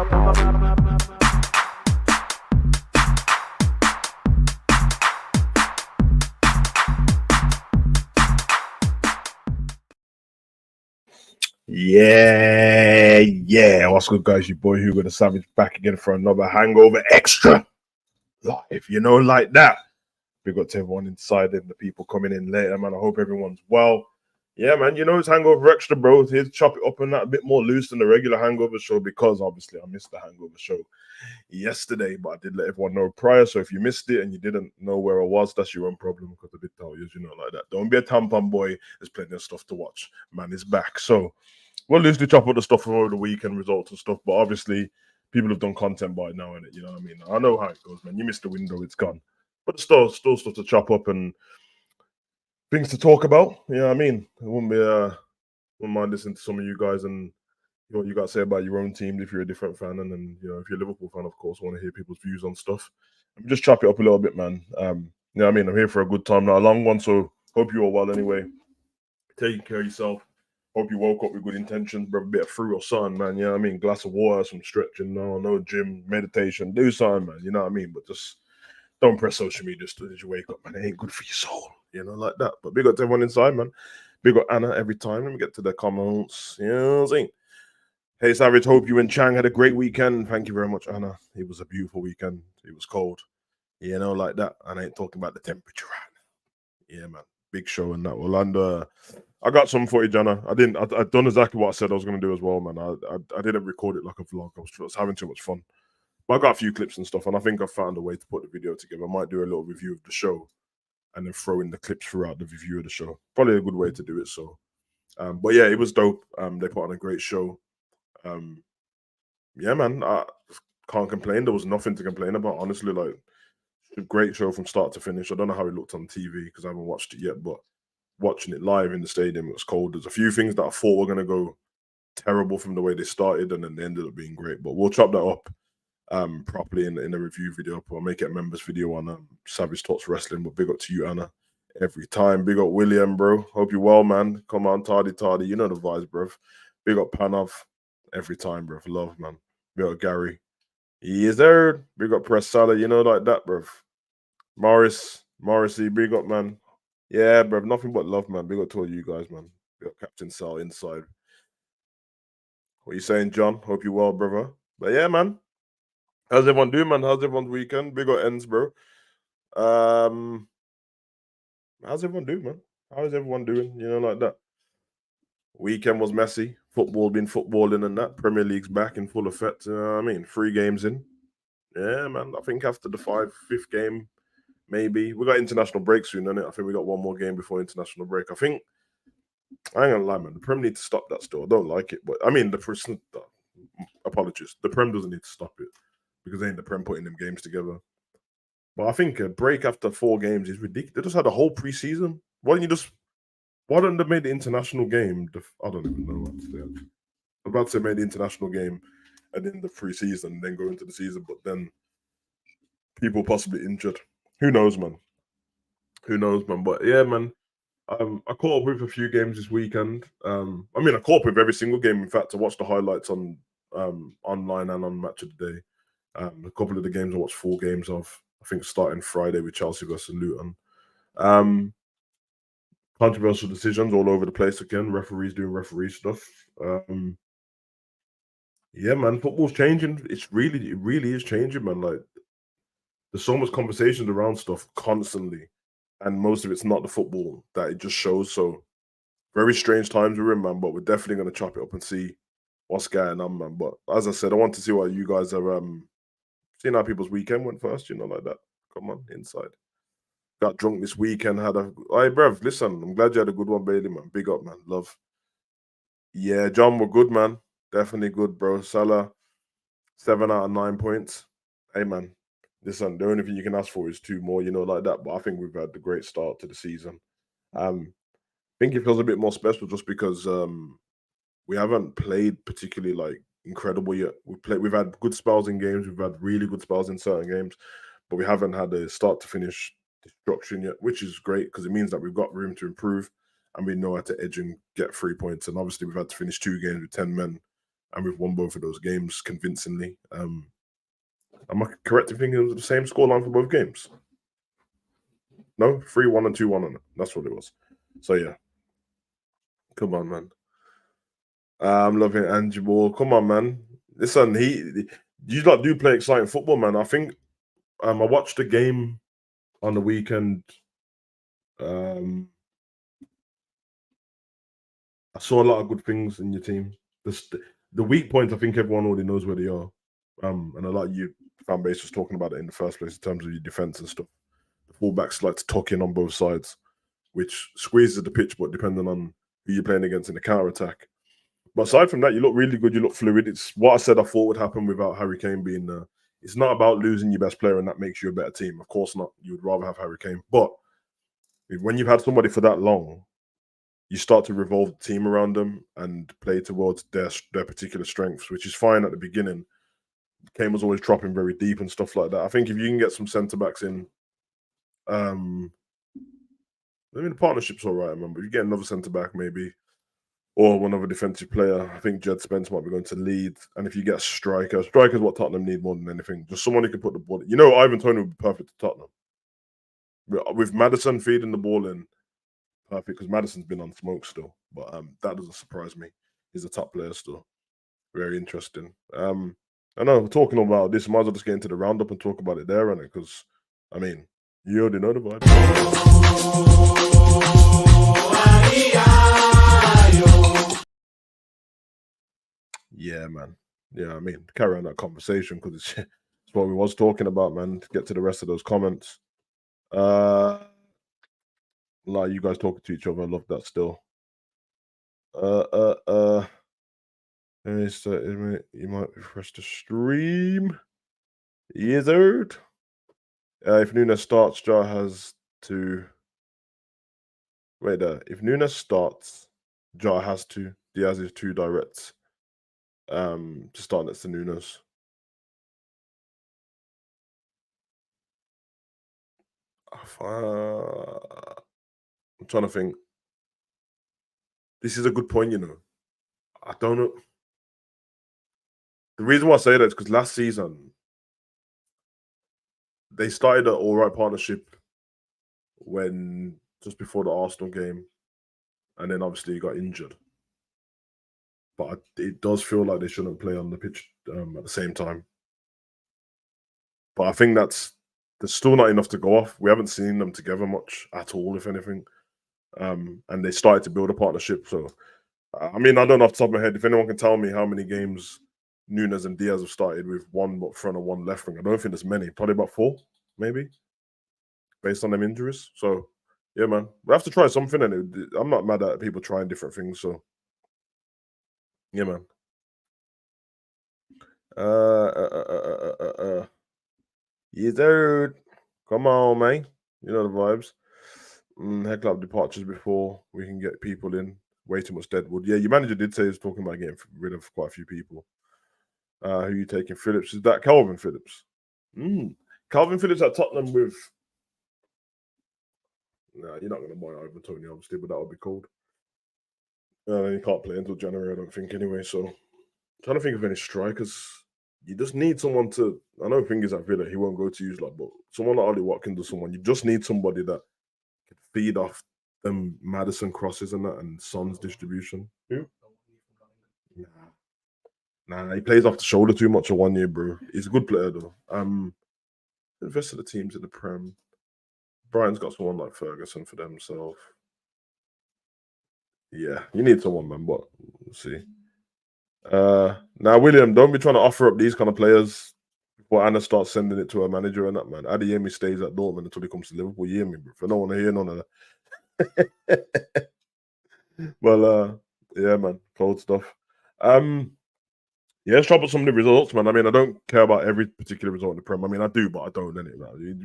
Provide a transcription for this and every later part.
Yeah. What's good, guys? Your boy Hugo the Savage back again for another Hangover Extra live. Like that. Big up to everyone inside and the people coming in later, man. I hope everyone's well. Yeah, man. It's Hangover Extra, bro. Here to chop it up and that a bit more loose than the regular Hangover show because obviously I missed the Hangover show yesterday, but I did let everyone know prior. So if you missed it and you didn't know where I was, that's your own problem because I did tell you, like that. Don't be a tampon boy. There's plenty of stuff to watch. Man is back. So we'll loosely chop up the stuff from over the weekend results and stuff, but obviously people have done content by now, innit? You know what I mean? I know how it goes, man. You missed the window, it's gone. But still stuff to chop up and things to talk about. You know what I mean? I wouldn't mind listening to some of you guys and what you got to say about your own team if you're a different fan, and then if you're a Liverpool fan, of course, I want to hear people's views on stuff. And just chop it up a little bit, man. You know what I mean? I'm here for a good time, not a long one, so hope you're all well anyway. Taking care of yourself. Hope you woke up with good intentions, bro. A bit of fruit or something, man. You know what I mean? Glass of water, some stretching, no gym, meditation. Do something, man. You know what I mean? But just don't press social media just as you wake up, man. It ain't good for your soul, like that. But big up to everyone inside, man. Big up Anna every time. Let me get to the comments. You know what I'm saying? Hey, Savage, hope you and Chang had a great weekend. Thank you very much, Anna. It was a beautiful weekend. It was cold, like that. And I ain't talking about the temperature. Yeah, man. Big show and that. Well, and I got some footage, Anna. I done exactly what I said I was going to do as well, man. I didn't record it like a vlog. I was having too much fun. But I got a few clips and stuff, and I think I found a way to put the video together. I might do a little review of the show and then throw in the clips throughout the review of the show. Probably a good way to do it. So, but yeah, it was dope. They put on a great show. Yeah, man, I can't complain. There was nothing to complain about, honestly. Like, a great show from start to finish. I don't know how it looked on TV because I haven't watched it yet, but watching it live in the stadium, it was cold. There's a few things that I thought were going to go terrible from the way they started, and then they ended up being great. But we'll chop that up properly in a review video. I'll make it a members video on Savage Talks Wrestling. But big up to you, Anna, every time. Big up William, bro. Hope you're well, man. Come on, tardy. You know the vibes, bro. Big up Panov every time, bro. Love, man. Big up Gary. He is there. Big up Press Salah, like that, bro. Morrissey, big up, man. Yeah, bro. Nothing but love, man. Big up to all you guys, man. Big up Captain Sal inside. What you saying, John? Hope you're well, brother. But yeah, man. How's everyone doing, man? How's everyone's weekend? Big up ends, bro. How's everyone doing, man? How is everyone doing? Like that. Weekend was messy. Football been footballing and that. Premier League's back in full effect. You know what I mean? 3 games in. Yeah, man. I think after the 5th game, maybe. We got international break soon, innit? I think we got one more game before international break. I ain't gonna lie, man. The Prem need to stop that still. I don't like it. But I mean, apologies. The Prem doesn't need to stop it because ain't the Prem putting them games together. But I think a break after 4 games is ridiculous. They just had a whole preseason. Why don't they make the international game? I don't even know what to say. I'm about to say make the international game and then the preseason and then go into the season, but then people possibly injured. Who knows, man? But yeah, man. I caught up with a few games this weekend. I caught up with every single game. In fact, I watched the highlights on online and on Match of the Day. A couple of the games I watched 4 games of. I think starting Friday with Chelsea versus Luton. Controversial decisions all over the place again. Referees doing referee stuff. Yeah, man, football's changing. It really is changing, man. Like, there's so much conversations around stuff constantly, and most of it's not the football that it just shows. So, very strange times we're in, man. But we're definitely gonna chop it up and see what's going on, man. But as I said, I want to see what you guys are seeing how people's weekend went first. Like that. Come on, inside. Got drunk this weekend. Hey, bruv, listen, I'm glad you had a good one, Bailey, man. Big up, man. Love. Yeah, John, we're good, man. Definitely good, bro. Salah, 7 out of 9 points. Hey, man. Listen, the only thing you can ask for is 2 more, like that. But I think we've had a great start to the season. I think it feels a bit more special just because we haven't played particularly like incredible yet. We've had good spells in games. We've had really good spells in certain games, but we haven't had a start to finish destruction yet, which is great because it means that we've got room to improve and we know how to edge and get 3 points. And obviously, we've had to finish 2 games with 10 men and we've won both of those games convincingly. Am I correct in thinking it was the same scoreline for both games? No, 3-1 and 2-1 on it. That's what it was. So yeah, come on, man. I'm loving Angie Ball. Come on, man. Listen, you lot do play exciting football, man. I think I watched the game on the weekend. I saw a lot of good things in your team. The weak points, I think everyone already knows where they are. And a lot of you fan base was talking about it in the first place in terms of your defense and stuff. The fullbacks like to tuck in on both sides, which squeezes the pitch, but depending on who you're playing against in the counter attack. But aside from that, you look really good. You look fluid. It's what I said I thought would happen without Harry Kane being there. It's not about losing your best player and that makes you a better team. Of course not. You would rather have Harry Kane. But when you've had somebody for that long, you start to revolve the team around them and play towards their particular strengths, which is fine at the beginning. Kane was always dropping very deep and stuff like that. I think if you can get some centre-backs in, I mean, the partnership's all right, I remember. You get another centre-back maybe, or one other defensive player. I think Jed Spence might be going to lead. And if you get a striker is what Tottenham need more than anything. Just someone who can put the ball in. You know, Ivan Toney would be perfect to Tottenham. With Maddison feeding the ball in, perfect, because Maddison's been on smoke still. But that doesn't surprise me. He's a top player still. Very interesting. I know we're talking about this. Might as well just get into the roundup and talk about it there, and because I mean, you already know the vibe. Yeah, man. Yeah, I mean, carry on that conversation because it's what we was talking about, man. To get to the rest of those comments. Like you guys talking to each other, I love that still. You might refresh the stream. Yizard. If Nunez starts, Jar has to wait there. If Nunez starts, Jar has to. Diaz is too direct. To start next to Nunez. I'm trying to think. This is a good point, you know. I don't know. The reason why I say that is because last season they started an all right partnership when just before the Arsenal game, and then obviously he got injured. But it does feel like they shouldn't play on the pitch at the same time. But I think there's still not enough to go off. We haven't seen them together much at all, if anything. And they started to build a partnership. So, I mean, I don't know off the top of my head. If anyone can tell me how many games Nunez and Diaz have started with one front and one left wing, I don't think there's many. Probably about 4, maybe, based on them injuries. So, yeah, man, we have to try something. And I'm not mad at people trying different things. So, yeah, man. Yeah, dude. Come on, man. You know the vibes. Head club departures before we can get people in. Way too much deadwood. Yeah, your manager did say he's talking about getting rid of quite a few people. Who are you taking? Phillips? Is that Calvin Phillips? Calvin Phillips at Tottenham with. Nah, you're not going to buy Ivan Toney, obviously, but that would be cold. You can't play until January, I don't think, anyway. So, I'm trying to think of any strikers. You just need someone to. I know Fingers at Villa, he won't go to use like, but someone like Ollie Watkins or someone. You just need somebody that can feed off them Maddison crosses and that and Son's distribution. Who? Nah, he plays off the shoulder too much for 1 year, bro. He's a good player though. The rest of the teams in the Prem. Brian's got someone like Ferguson for themselves. Yeah, you need someone, man. But we'll see. Now, William, don't be trying to offer up these kind of players before Anna starts sending it to her manager and that, man. Adeyemi stays at Dortmund until he comes to Liverpool. You hear me, bro? I don't want to hear none of that. Well, yeah, man. Cold stuff. Yeah, let's drop up some of the results, man. I mean, I don't care about every particular result in the Prem. I mean, I do, but I don't, innit?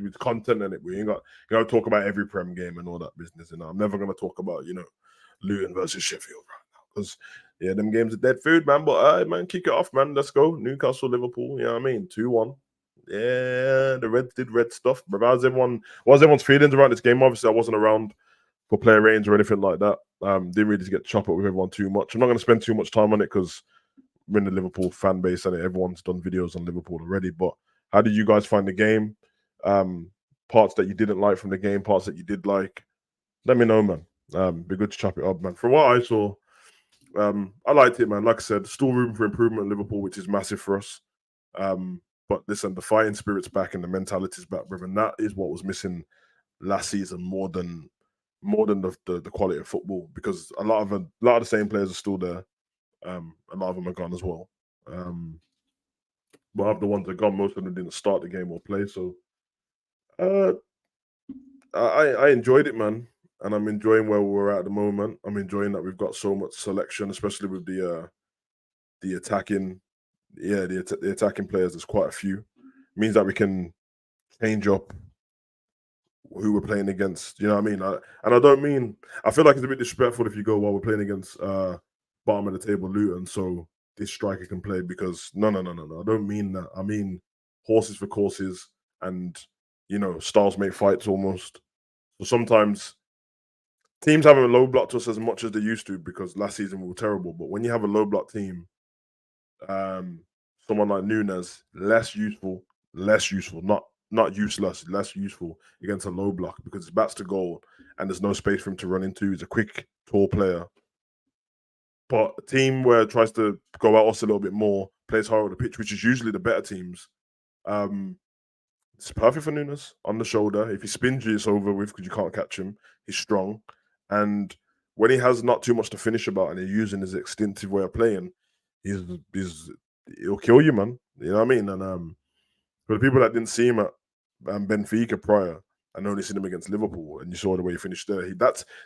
With content in it, we ain't got you know talk about every Prem game and all that business. You know, I'm never gonna talk about Luton versus Sheffield right now because them games are dead food, man. But man, kick it off, man. Let's go. Newcastle, Liverpool. You know what I mean? 2-1. Yeah, the Reds did red stuff. But what was everyone's feelings around this game? Obviously, I wasn't around for player ratings or anything like that. Didn't really get chop up with everyone too much. I'm not going to spend too much time on it because we're in the Liverpool fan base and everyone's done videos on Liverpool already. But how did you guys find the game? Parts that you didn't like from the game, parts that you did like. Let me know, man. Be good to chop it up, man. From what I saw, I liked it, man. Like I said, still room for improvement in Liverpool, which is massive for us. But listen, the fighting spirit's back and the mentality's back, brother. And that is what was missing last season more than the quality of football, because a lot of the same players are still there. A lot of them are gone as well. But of the ones that are gone, most of them didn't start the game or play. So uh, I enjoyed it, man. And I'm enjoying where we're at the moment. I'm enjoying that we've got so much selection, especially with the attacking, the attacking players. There's quite a few. It means that we can change up who we're playing against. You know what I mean? And I don't mean, I feel like it's a bit disrespectful if you go, well, we're playing against bottom of the table Luton, so this striker can play, because no. I don't mean that. I mean horses for courses, and styles make fights almost. So sometimes teams haven't low blocked us as much as they used to, because last season we were terrible. But when you have a low block team, someone like Nunez, less useful, not useless, less useful against a low block, because it's bats to goal and there's no space for him to run into. He's a quick, tall player. But a team where it tries to go out us a little bit more, plays hard on the pitch, which is usually the better teams, it's perfect for Nunez on the shoulder. If he spins you, it's over with, because you can't catch him. He's strong. And when he has not too much to finish about and he's using his instinctive way of playing, he'll kill you, man. You know what I mean? And for the people that didn't see him at Benfica prior, and only seen him against Liverpool, and you saw the way he finished there.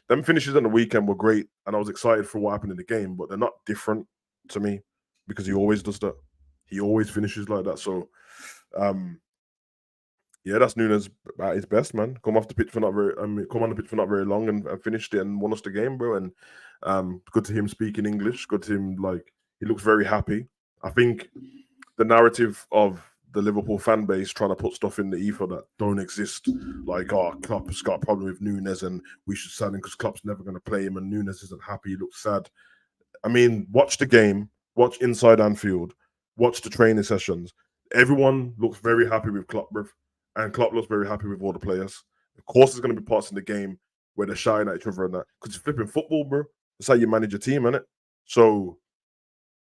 Them finishes on the weekend were great, and I was excited for what happened in the game. But they're not different to me, because he always does that. He always finishes like that. So, yeah, that's Nunez at his best, man. Come on the pitch for not very long, and finished it and won us the game, bro. And good to him speaking English. Good to him, like, he looks very happy. I think the narrative of the Liverpool fan base trying to put stuff in the ether that don't exist, like, oh, Klopp's got a problem with Nunez and we should sell him because Klopp's never going to play him and Nunez isn't happy, he looks sad. I mean, watch the game, watch inside Anfield, watch the training sessions. Everyone looks very happy with Klopp, bro. And Klopp looks very happy with all the players. Of course, there's going to be parts in the game where they're shouting at each other and that, because it's flipping football, bro. That's how you manage a team, innit? So,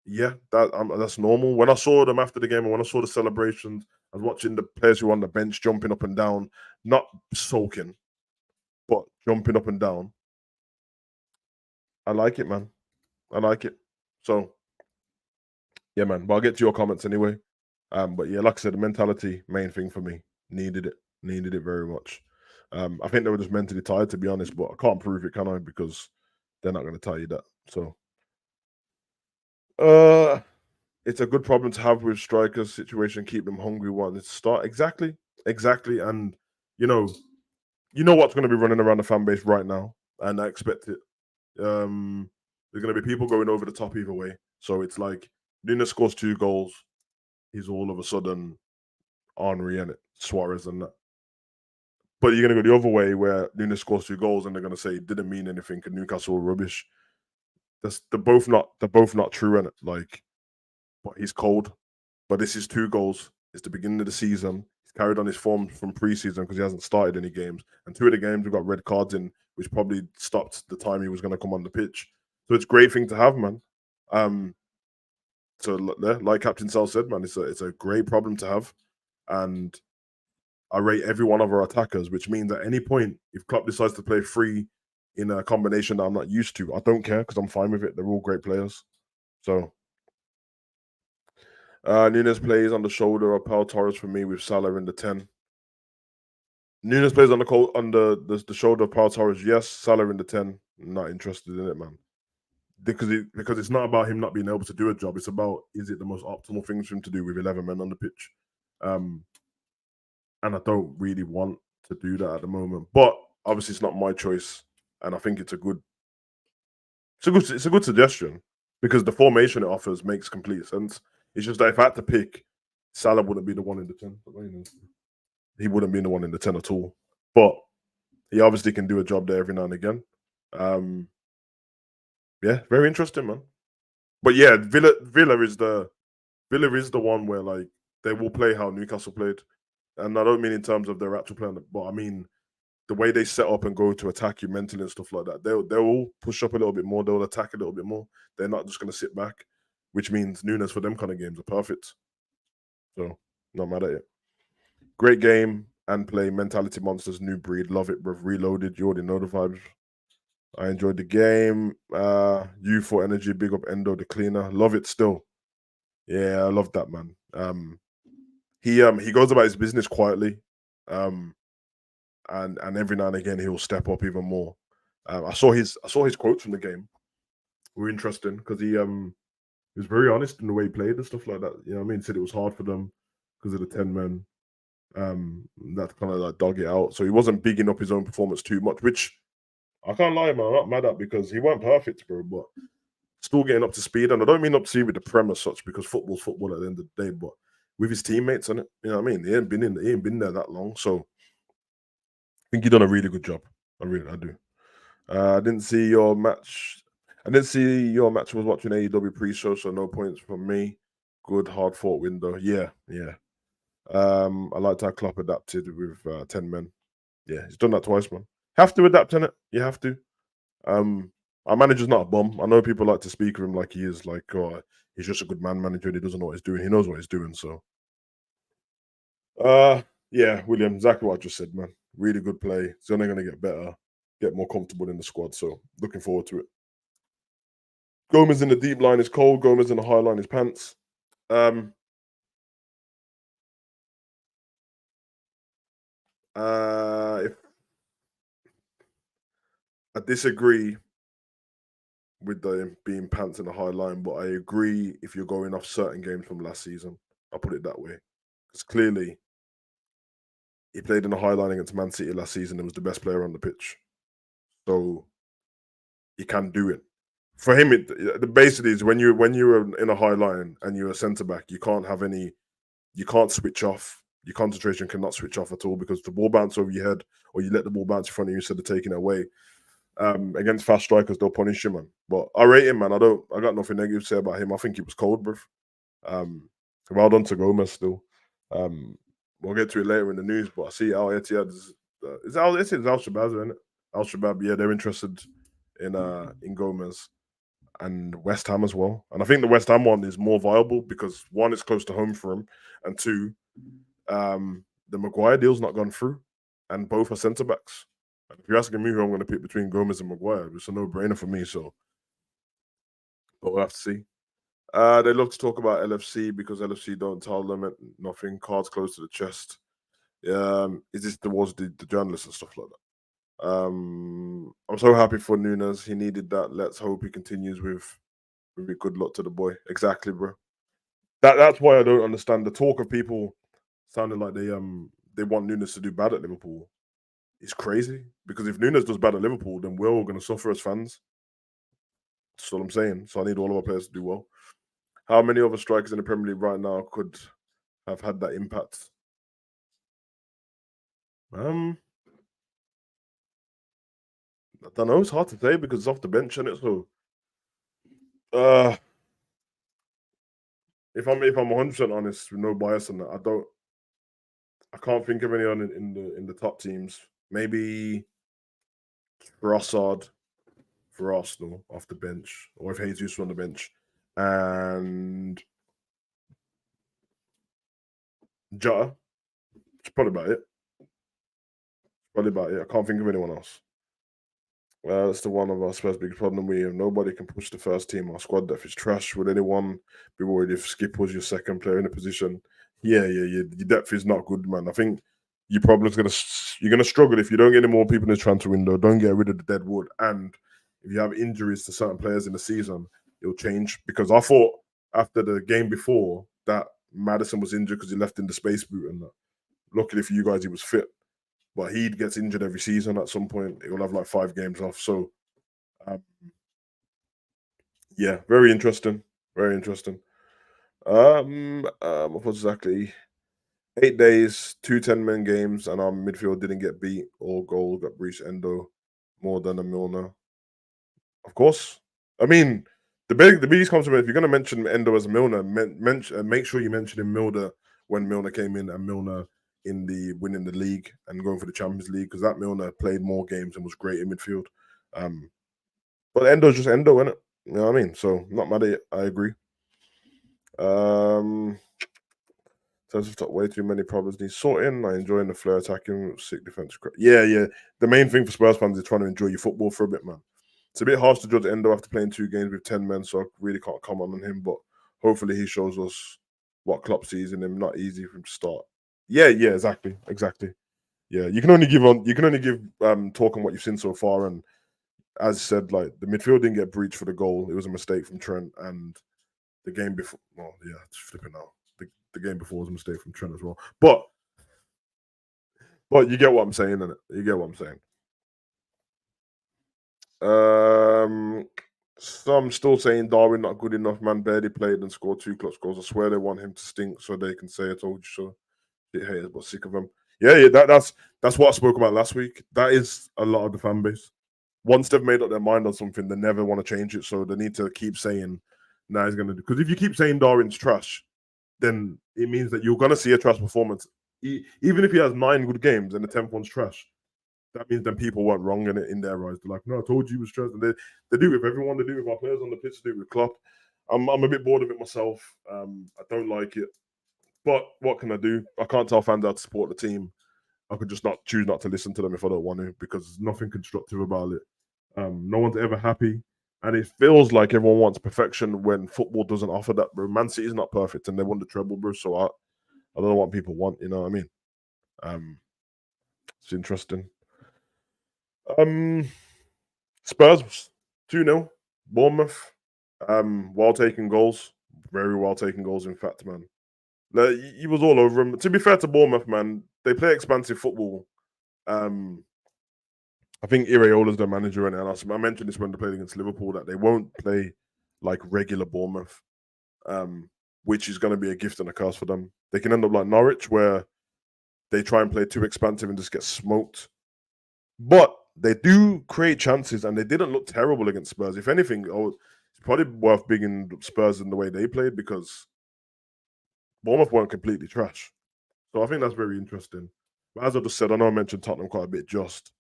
yeah, that's normal. When I saw them after the game and when I saw the celebrations, I was watching the players who were on the bench jumping up and down, not sulking, but jumping up and down. I like it, man. I like it. So, yeah, man. But I'll get to your comments anyway. But yeah, like I said, the mentality, main thing for me. Needed it very much. I think they were just mentally tired, to be honest, but I can't prove it, can I? Because they're not going to tell you that. So, it's a good problem to have with strikers. Situation, keep them hungry once to start. Exactly. And you know what's going to be running around the fan base right now, and I expect it. There's going to be people going over the top either way. So it's like Nunez scores 2 goals, he's all of a sudden Henry and Suarez and that. But you're going to go the other way where Nunez scores 2 goals and they're going to say it didn't mean anything and Newcastle were rubbish. They're both not true, and like, but he's cold. But this is 2 goals. It's the beginning of the season. He's carried on his form from preseason because he hasn't started any games. And 2 of the games we've got red cards in, which probably stopped the time he was going to come on the pitch. So it's a great thing to have, man. So like Captain Sal said, man, it's a great problem to have. And I rate every one of our attackers, which means at any point, if Klopp decides to play 3 in a combination that I'm not used to, I don't care, because I'm fine with it. They're all great players. So Nunez plays on the shoulder of Pau Torres for me, with Salah in the 10. Nunez plays on the shoulder of Pau Torres, yes. Salah in the 10, not interested in it, man. Because it's not about him not being able to do a job. It's about, is it the most optimal thing for him to do with 11 men on the pitch? And I don't really want to do that at the moment. But obviously, it's not my choice, and I think it's a good suggestion, because the formation it offers makes complete sense. It's just that if I had to pick, Salah wouldn't be the one in the 10. He wouldn't be the one in the 10 at all. But he obviously can do a job there every now and again. Yeah, very interesting, man. But yeah, Villa is the one where like they will play how Newcastle played, and I don't mean in terms of their actual plan, but I mean the way they set up and go to attack you mentally and stuff like that. They'll push up a little bit more. They'll attack a little bit more. They're not just going to sit back, which means Nunez for them kind of games are perfect. So not mad at it. Great game and play. Mentality monsters, new breed. Love it, bruv. Reloaded. You already know the vibes. I enjoyed the game. Youthful energy. Big up Endo, the cleaner. Love it still. Yeah, I love that man. He goes about his business quietly. And every now and again he'll step up even more. I saw his quotes from the game were interesting because he was very honest in the way he played and stuff like that. You know what I mean? Said it was hard for them because of the 10 men. That kind of like dug it out. So he wasn't bigging up his own performance too much, which I can't lie, man. I'm not mad at because he weren't perfect, bro, but still getting up to speed. And I don't mean up to speed with the Prem as such because football's football at the end of the day, but with his teammates on it, you know what I mean? He ain't been there that long. So I think he done a really good job. I do. I didn't see your match. I didn't see your match. I was watching AEW pre-show, so no points from me. Good hard fought window. Yeah. I liked how Klopp adapted with 10 men. Yeah, he's done that twice, man. Have to adapt in it. You have to. Our manager's not a bum. I know people like to speak of him like he is like, oh, he's just a good man manager and he doesn't know what he's doing. He knows what he's doing. So, yeah, William, exactly what I just said, man. Really good play. It's only going to get better, get more comfortable in the squad. So, looking forward to it. Gomez in the deep line is cold. Gomez in the high line is pants. If I disagree with the being pants in the high line, but I agree if you're going off certain games from last season. I'll put it that way because clearly he played in the high line against Man City last season and was the best player on the pitch. So he can do it. For him, it basically is when you're in a high line and you're a centre back, you can't switch off. Your concentration cannot switch off at all because the ball bounce over your head or you let the ball bounce in front of you instead of taking it away. Against fast strikers, they'll punish him, man. But I rate him, man. I got nothing negative to say about him. I think he was cold, bruv. Well done to Gomez still. We'll get to it later in the news, but I see Al Etihad is Al Shabazz, isn't it? Al Shabab, yeah, they're interested in Gomez and West Ham as well. And I think the West Ham one is more viable because one, it's close to home for him, and two, the Maguire deal's not gone through, and both are centre backs. And if you're asking me who I'm going to pick between Gomez and Maguire, it's a no-brainer for me. So, but we'll have to see. They love to talk about LFC because LFC don't tell them nothing. Cards close to the chest. Is this towards the journalists and stuff like that? I'm so happy for Nunez. He needed that. Let's hope he continues with good luck to the boy. Exactly, bro. That's why I don't understand the talk of people sounding like they want Nunez to do bad at Liverpool. It's crazy because if Nunez does bad at Liverpool, then we're all going to suffer as fans. That's what I'm saying. So I need all of our players to do well. How many other strikers in the Premier League right now could have had that impact? I don't know. It's hard to say because it's off the bench, isn't it? So, if I'm 100% honest, with no bias on that, I can't think of anyone in the top teams. Maybe Trossard for Arsenal off the bench, or if Jesus was on the bench, and Jota. That's probably about it. I can't think of anyone else. That's the one of our Spurs' biggest problem. We have nobody can push the first team. Our squad depth is trash. Would anyone be worried if Skip was your second player in the position? Yeah. Your depth is not good, man. I think your problem's you're gonna struggle if you don't get any more people in the transfer window. Don't get rid of the dead wood, and if you have injuries to certain players in the season, it'll change. Because I thought after the game before that Madison was injured because he left in the space boot, and that. Luckily for you guys, he was fit. But he gets injured every season at some point. He'll have like 5 games off. So, yeah, very interesting. Very interesting. What was exactly 8 days, 2 10-man games, and our midfield didn't get beat or goal got breached. Endo more than a Milner. Of course. I mean, The biggest compliment, if you're going to mention Endo as Milner, make sure you mention him Milner when Milner came in and Milner in the winning the league and going for the Champions League, because that Milner played more games and was great in midfield. But Endo's just Endo, innit? You know what I mean? So not mad at it. I agree. Says we've got way too many problems need sorting. I enjoy the flair attacking, sick defense. Yeah. The main thing for Spurs fans is trying to enjoy your football for a bit, man. It's a bit harsh to judge Endo after playing 2 games with 10 men, so I really can't comment on him. But hopefully he shows us what Klopp sees in him. Not easy for him to start. Yeah, exactly. Yeah, you can only give talk on what you've seen so far. And as I said, like the midfield didn't get breached for the goal. It was a mistake from Trent, and the game before. Well, yeah, it's flipping out. The game before was a mistake from Trent as well. But you get what I'm saying, innit? You get what I'm saying. Some still saying Darwin not good enough, man. Barely played and scored 2 clutch goals. I swear they want him to stink so they can say I told you so. Shit haters, but sick of him. Yeah. That's what I spoke about last week. That is a lot of the fan base. Once they've made up their mind on something, they never want to change it. So they need to keep saying, "Nah, he's gonna do." Because if you keep saying Darwin's trash, then it means that you're gonna see a trash performance. Even if he has 9 good games and the 10th one's trash, that means then people weren't wrong in their eyes. They're like, "No, I told you he was trash." And they do it with everyone. They do it with our players on the pitch. They do it with Klopp. I'm a bit bored of it myself. I don't like it. But what can I do? I can't tell fans how to support the team. I could just not choose not to listen to them if I don't want to, because there's nothing constructive about it. No one's ever happy. And it feels like everyone wants perfection when football doesn't offer that, bro. Man City is not perfect and they won the treble, bro. So I don't know what people want, you know what I mean? It's interesting. Spurs 2-0. Bournemouth. While taking goals. Very well taken goals, in fact, man. Like, he was all over him. To be fair to Bournemouth, man, they play expansive football. I think Iraola's their manager, and I mentioned this when they played against Liverpool, that they won't play like regular Bournemouth, which is going to be a gift and a curse for them. They can end up like Norwich, where they try and play too expansive and just get smoked. But they do create chances, and they didn't look terrible against Spurs. If anything, it's probably worth bigging Spurs in the way they played, because Bournemouth weren't completely trash. So I think that's very interesting. But as I just said, I know I mentioned Tottenham quite a bit. Just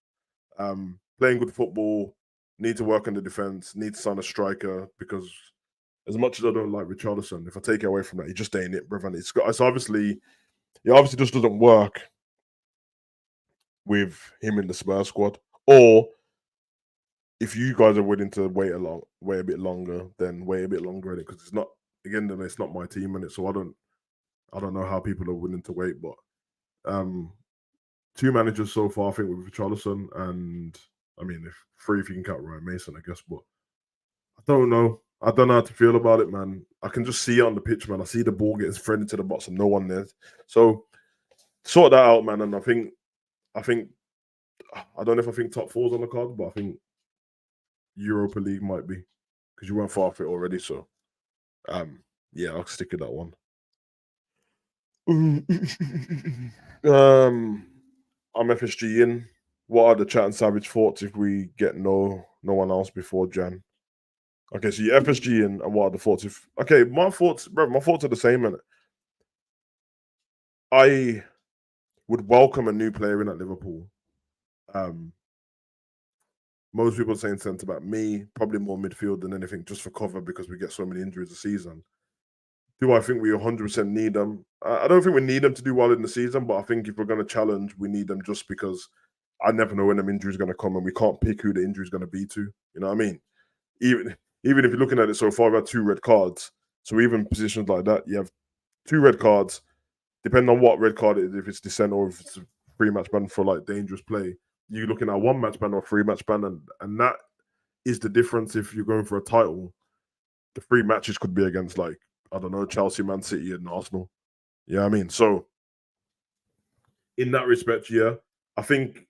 playing good football, need to work on the defense, need to sign a striker, because as much as I don't like Richarlison, if I take it away from that, he just ain't it, brother. And it obviously just doesn't work with him in the Spurs squad. Or if you guys are willing to wait a bit longer, then wait a bit longer in it, because it's not my team in it. So I don't know how people are willing to wait, but 2 managers so far, I think, with Richarlison, and I mean, if 3 if you can count Ryan Mason, I guess. But I don't know. I don't know how to feel about it, man. I can just see it on the pitch, man. I see the ball getting threaded to the box and no one there. So sort that out, man. And I think I don't know if I think top 4's on the card, but I think Europa League might be, because you weren't far off it already. So yeah, I'll stick with that one. I'm FSG in. What are the Chat and Savage thoughts if we get no one else before Jan? Okay, so you're FSG in, and what are the thoughts if? Okay, my thoughts are the same, man. I would welcome a new player in at Liverpool. Most people are saying centre back. Me, probably more midfield than anything, just for cover, because we get so many injuries this season. Do I think we 100% need them? I don't think we need them to do well in the season, but I think if we're going to challenge, we need them, just because I never know when them injuries are going to come, and we can't pick who the injury is going to be to. You know what I mean? Even if you're looking at it so far, we've had 2 red cards. So even positions like that, you have 2 red cards. Depending on what red card it is, if it's dissent or if it's a 3-match ban for like dangerous play, you're looking at a 1-match ban or a 3-match ban, and that is the difference. If you're going for a title, the 3 matches could be against, like, I don't know, Chelsea, Man City, and Arsenal. You know what I mean? So in that respect, yeah, I think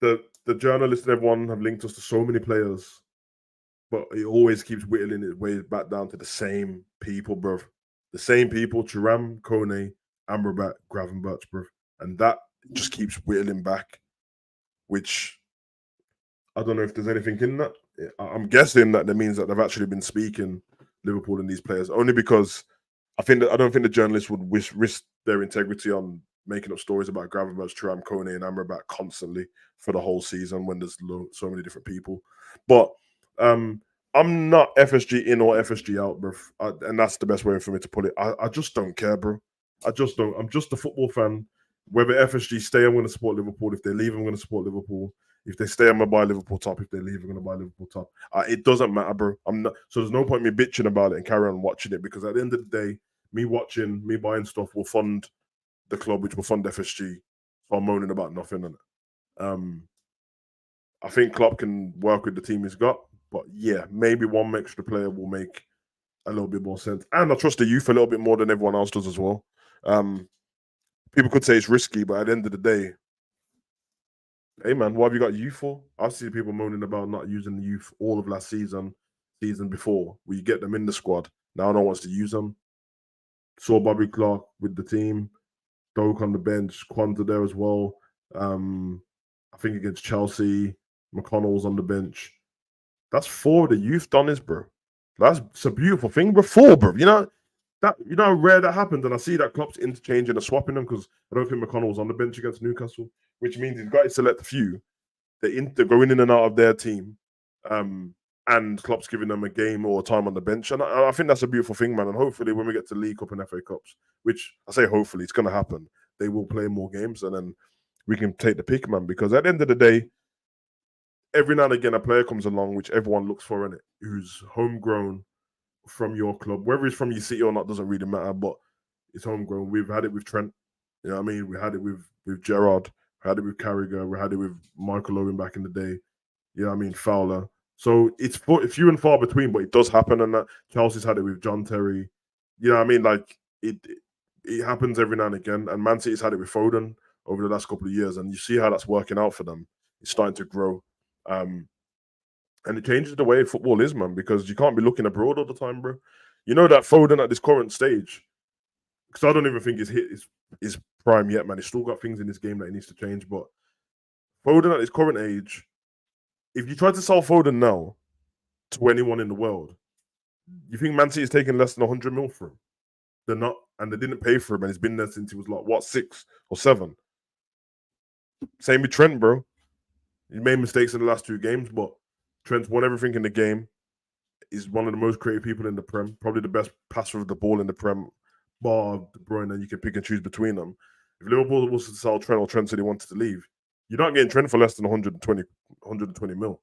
the journalists and everyone have linked us to so many players, but it always keeps whittling its way back down to the same people, bro. The same people: Thuram, Kone, Amrabat, Gravenberch, bro. And that just keeps whittling back, which I don't know if there's anything in that. I'm guessing that means that they've actually been speaking Liverpool and these players, only because I don't think the journalists would risk their integrity on making up stories about Gravenberch, Thuram, Kone, and Amrabat constantly for the whole season when there's so many different people. But I'm not FSG in or FSG out, bro. And that's the best way for me to put it. I just don't care, bro. I just don't. I'm just a football fan. Whether FSG stay, I'm going to support Liverpool. If they leave, I'm going to support Liverpool. If they stay, I'm going to buy Liverpool top. If they leave, I'm going to buy Liverpool top. It doesn't matter, bro. I'm not. So there's no point me bitching about it and carry on watching it, because at the end of the day, me watching, me buying stuff will fund the club, which will fund FSG. So I'm moaning about nothing. And I think Klopp can work with the team he's got. But yeah, maybe one extra player will make a little bit more sense. And I trust the youth a little bit more than everyone else does as well. People could say it's risky, but at the end of the day, hey man, what have you got youth for? I see people moaning about not using the youth all of last season before. We get them in the squad. Now no one wants to use them. Saw Bobby Clark with the team, Doak on the bench, Quanta there as well. I think against Chelsea, McConnell's on the bench. That's 4 of the youth done this, bro. It's a beautiful thing, bro. 4, bro. You know how rare that happens, and I see that Klopp's interchanging and swapping them, because I don't think McConnell was on the bench against Newcastle, which means he's got to select a few. They're going in and out of their team, and Klopp's giving them a game or time on the bench, and I think that's a beautiful thing, man. And hopefully, when we get to League Cup and FA Cups, which I say hopefully, it's going to happen, they will play more games, and then we can take the pick, man. Because at the end of the day, every now and again, a player comes along which everyone looks for in it, who's homegrown from your club, whether it's from your city or not doesn't really matter, but it's homegrown. We've had it with Trent, you know what I mean? We had it with Gerrard, we had it with Carragher, we had it with Michael Owen back in the day, you know what I mean? Fowler. So it's few and far between, but it does happen. And that Chelsea's had it with John Terry, you know what I mean? Like it happens every now and again. And Man City's had it with Foden over the last couple of years, and you see how that's working out for them. It's starting to grow. And it changes the way football is, man, because you can't be looking abroad all the time, bro. You know that Foden at this current stage, because I don't even think he's hit his prime yet, man. He's still got things in this game that he needs to change. But Foden at his current age, if you try to sell Foden now to anyone in the world, you think Man City is taking less than 100 mil for him? They're not, and they didn't pay for him, and he's been there since he was like, what, 6 or 7? Same with Trent, bro. He made mistakes in the last 2 games, but Trent's won everything in the game. He's one of the most creative people in the Prem, probably the best passer of the ball in the Prem, bar De Bruyne, and you can pick and choose between them. If Liverpool was to sell Trent, or Trent said he wanted to leave, you're not getting Trent for less than 120 mil.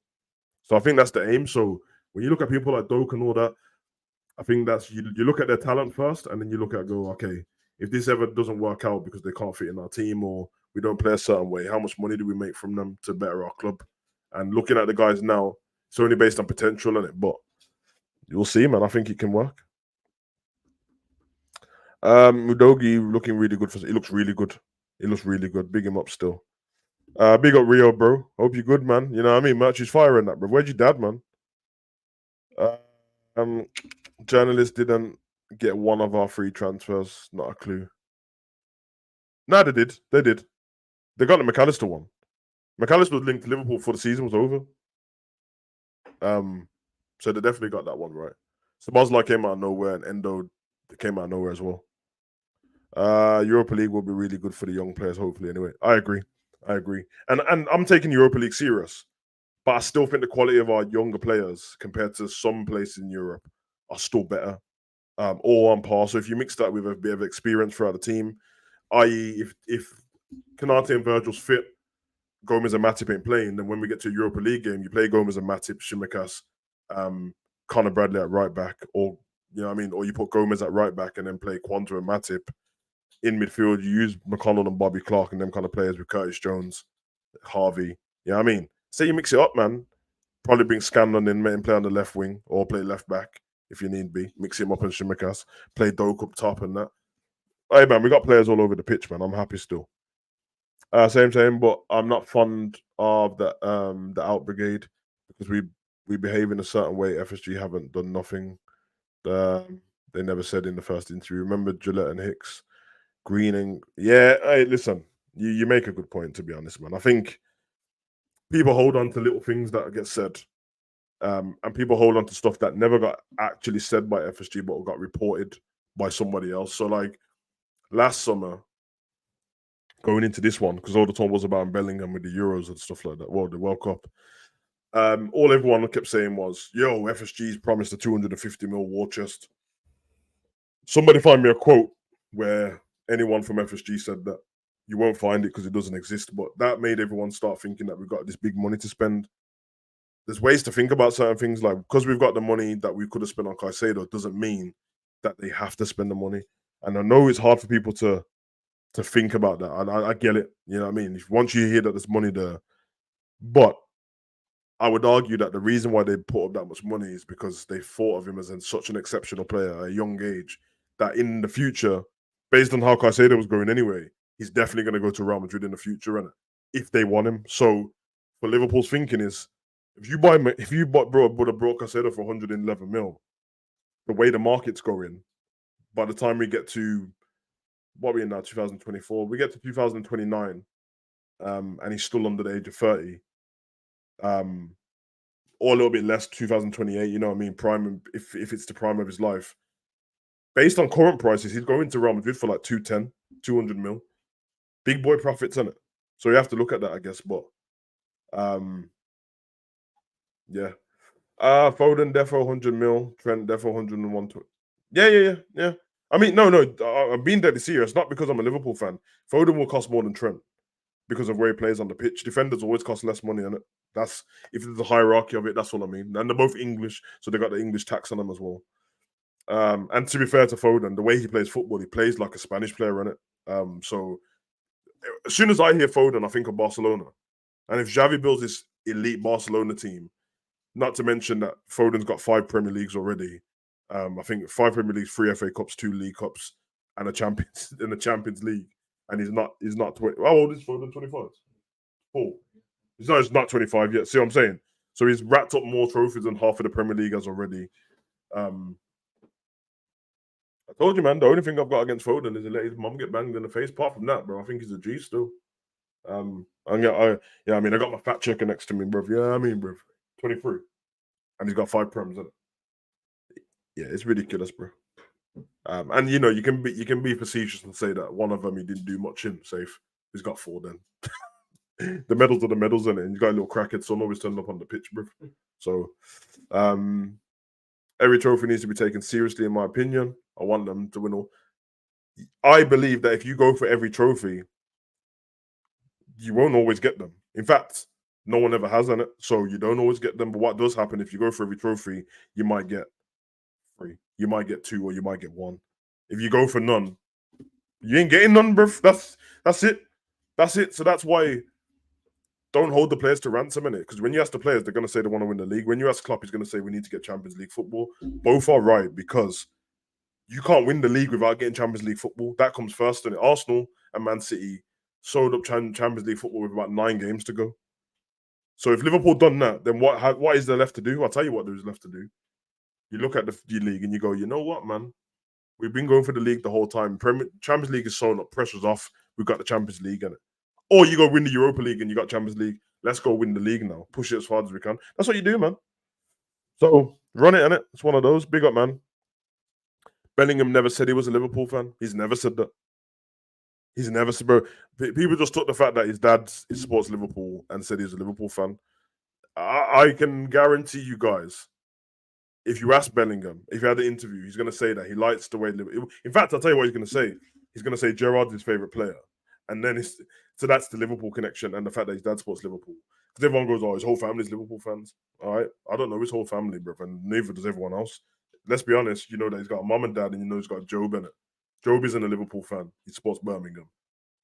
So I think that's the aim. So when you look at people like Doak and all that, I think that's you look at their talent first, and then you look at okay, if this ever doesn't work out because they can't fit in our team or we don't play a certain way, how much money do we make from them to better our club? And looking at the guys now, it's only based on potential in it, but you'll see, man. I think it can work. Udogi looking really good. He looks really good. He looks really good. Big him up still. Big up Rio, bro. Hope you're good, man. You know what I mean? Much is firing that, bro. Where'd your dad, man? Journalists didn't get one of our free transfers. Not a clue. No, they did. They did. They got the McAllister one. McAllister was linked to Liverpool before the season was over. So they definitely got that one right. Sabozla came out of nowhere, and Endo came out of nowhere as well. Europa League will be really good for the young players, hopefully. Anyway, I agree. And I'm taking Europa League serious, but I still think the quality of our younger players compared to some places in Europe are still better, or on par. So if you mix that with a bit of experience throughout the team, i.e., if Konate and Virgil's fit, Gomez and Matip ain't playing, then when we get to a Europa League game, you play Gomez and Matip, Shimikas, Connor Bradley at right back, or you know what I mean, or you put Gomez at right back and then play Quanta and Matip. In midfield, you use McConnell and Bobby Clark and them kind of players with Curtis Jones, Harvey. You know what I mean? Say you mix it up, man. Probably bring Scanlon in, make him play on the left wing or play left back if you need be. Mix him up and Shimikas. Play Doak up top and that. Hey, man, we got players all over the pitch, man. I'm happy still. Same, but I'm not fond of the out brigade because we behave in a certain way. FSG haven't done nothing. They never said in the first interview. Remember Gillette and Hicks? Greening, yeah. Hey, listen, you make a good point. To be honest, man, I think people hold on to little things that get said, And people hold on to stuff that never got actually said by FSG, but got reported by somebody else. So, like last summer, going into this one, because all the time was about Bellingham with the Euros and stuff like that. Well, the World Cup. All everyone kept saying was, "Yo, FSG's promised a 250 mil war chest." Somebody find me a quote where anyone from FSG said that. You won't find it because it doesn't exist. But that made everyone start thinking that we've got this big money to spend. There's ways to think about certain things, like because we've got the money that we could have spent on Caicedo doesn't mean that they have to spend the money. And I know it's hard for people to think about that. And I get it. You know what I mean? Once you hear that there's money there, but I would argue that the reason why they put up that much money is because they thought of him as such an exceptional player at a young age that in the future, based on how Caicedo was going anyway, he's definitely going to go to Real Madrid in the future, and if they want him. So, for Liverpool's thinking is, if you bought Caicedo for 111 mil, the way the market's going, by the time we get to what are we in now, 2024, we get to 2029, and he's still under the age of 30. Or a little bit less, 2028, you know what I mean? Prime, if it's the prime of his life. Based on current prices, he's going to Real Madrid for like 210, 200 mil. Big boy profits, isn't it? So you have to look at that, I guess. But yeah. Foden, defo 100 mil. Trent, defo 101. Yeah. I mean, no. I'm being deadly serious. Not because I'm a Liverpool fan. Foden will cost more than Trent because of where he plays on the pitch. Defenders always cost less money, innit? That's if there's a hierarchy of it. That's what I mean. And they're both English, so they got the English tax on them as well. And to be fair to Foden, the way he plays football, he plays like a Spanish player, innit? So as soon as I hear Foden, I think of Barcelona. And if Xavi builds this elite Barcelona team, not to mention that Foden's got 5 Premier Leagues already. I think 5 Premier Leagues, 3 FA Cups, 2 League Cups, and a Champions League. And he's not 20. How old is Foden? 25. 4. He's not 25 yet. See what I'm saying? So he's racked up more trophies than half of the Premier League has already. I told you, man, the only thing I've got against Foden is to let his mum get banged in the face. Apart from that, bro, I think he's a G still. I got my fat checker next to me, bro. Yeah, I mean, bro, 23, and he's got 5 prems in it. Yeah, it's ridiculous, bro. And you know, you can be facetious and say that one of them he didn't do much in. Safe, he's got 4 then. The medals are the medals, in it, and he's got a little crackhead son always turned up on the pitch, bro. So, every trophy needs to be taken seriously, in my opinion. I want them to win all. I believe that if you go for every trophy, you won't always get them. In fact, no one ever has done it, so you don't always get them. But what does happen, if you go for every trophy, you might get 3, you might get 2, or you might get 1. If you go for none, you ain't getting none, bro. That's it. That's it. So that's why don't hold the players to ransom in it. Because when you ask the players, they're going to say they want to win the league. When you ask Klopp, he's going to say we need to get Champions League football. Both are right, because you can't win the league without getting Champions League football. That comes first. And Arsenal and Man City sold up Champions League football with about 9 games to go. So if Liverpool done that, then what is there left to do? I'll tell you what there is left to do. You look at the league and you go, you know what, man? We've been going for the league the whole time. Champions League is sewn up. Pressure's off. We've got the Champions League in it. Or you go win the Europa League and you got Champions League. Let's go win the league now. Push it as hard as we can. That's what you do, man. So run it, innit? It's one of those. Big up, man. Bellingham never said he was a Liverpool fan. He's never said that. He's never said, bro. People just took the fact that his dad supports Liverpool and said he's a Liverpool fan. I can guarantee you guys, if you ask Bellingham, if you had an interview, he's going to say that he likes the way. In fact, I'll tell you what he's going to say. He's going to say Gerrard's his favorite player, and then so that's the Liverpool connection and the fact that his dad supports Liverpool. Because everyone goes, "Oh, his whole family's Liverpool fans." All right, I don't know his whole family, bro, and neither does everyone else. Let's be honest. You know that he's got a mum and dad, and you know he's got Joe Bennett. Job isn't a Liverpool fan. He supports Birmingham.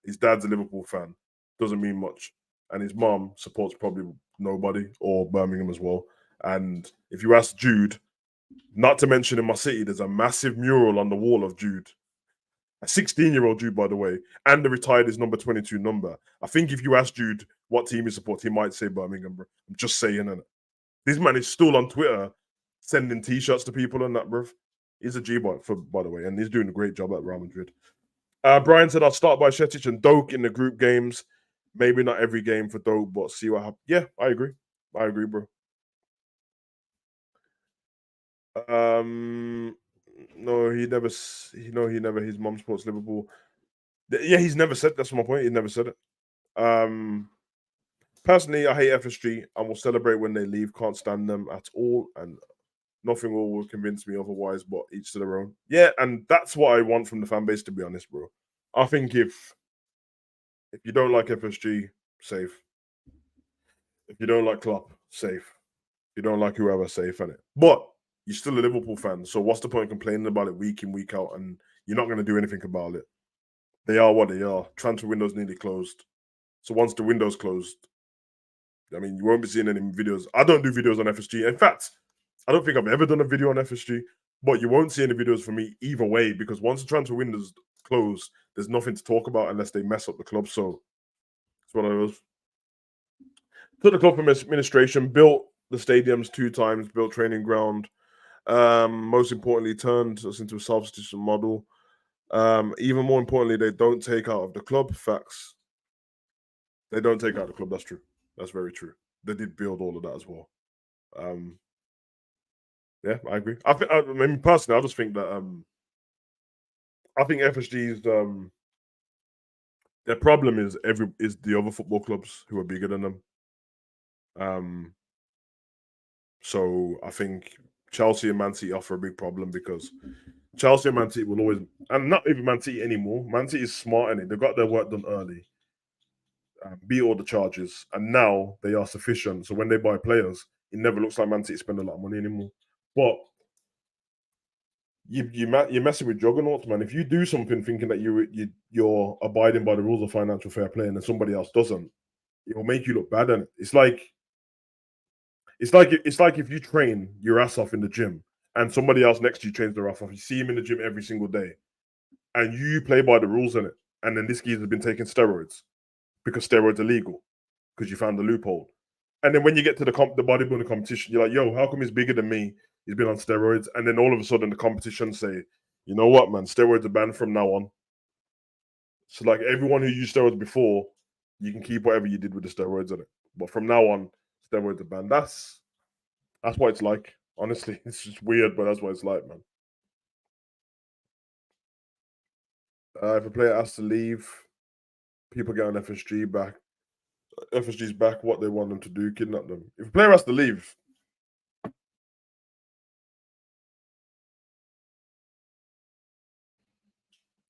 His dad's a Liverpool fan. Doesn't mean much. And his mum supports probably nobody, or Birmingham as well. And if you ask Jude, not to mention in my city, there's a massive mural on the wall of Jude. A 16-year-old Jude, by the way, and the retired is number 22 number. I think if you ask Jude what team he supports, he might say Birmingham, bro. I'm just saying, innit? This man is still on Twitter sending T-shirts to people and that, bro. He's a G-boy, by the way, and he's doing a great job at Real Madrid. Brian said, I'll start by Shetic and Doak in the group games. Maybe not every game for Doak, but see what happens. Yeah, I agree, bro. No, he never. He never. His mom supports Liverpool. Yeah, he's never said. That's my point. He never said it. Personally, I hate FSG and will celebrate when they leave. Can't stand them at all, and nothing will convince me otherwise. But each to their own. Yeah, and that's what I want from the fan base. To be honest, bro, I think if you don't like FSG, safe. If you don't like Klopp, safe. If you don't like whoever, safe, innit? But you're still a Liverpool fan, so what's the point of complaining about it week in, week out, and you're not going to do anything about it? They are what they are. Transfer window's nearly closed. So once the window's closed, I mean, you won't be seeing any videos. I don't do videos on FSG. In fact, I don't think I've ever done a video on FSG, but you won't see any videos from me either way because once the transfer window's closed, there's nothing to talk about unless they mess up the club. So it's one of those. Took the club from administration, built the stadiums 2 times, built training ground. Most importantly, turned us into a self-sufficient model. Even more importantly, they don't take out of the club. Facts. They don't take out the club. That's true. That's very true. They did build all of that as well. Yeah, I agree. I mean, personally, I just think that I think FSG's their problem is the other football clubs who are bigger than them. So I think Chelsea and Man City offer a big problem because Chelsea and Man City will always, and not even Man City anymore. Man City is smart in it. They got their work done early, beat all the charges, and now they are sufficient. So when they buy players, it never looks like Man City spend a lot of money anymore. But you're messing with juggernauts, man. If you do something thinking that you're abiding by the rules of financial fair play, and then somebody else doesn't, it will make you look bad. And it's like if you train your ass off in the gym, and somebody else next to you trains their ass off. You see him in the gym every single day, and you play by the rules in it. And then this geezer has been taking steroids because steroids are legal because you found the loophole. And then when you get to the bodybuilding competition, you're like, yo, how come he's bigger than me? He's been on steroids. And then all of a sudden the competition say, you know what, man, steroids are banned from now on. So like everyone who used steroids before, you can keep whatever you did with the steroids in it. But from now on, steroids are banned. That's what it's like. Honestly, it's just weird, but that's what it's like, man. If a player has to leave, people get on FSG back. FSG's back. What they want them to do, kidnap them. If a player has to leave,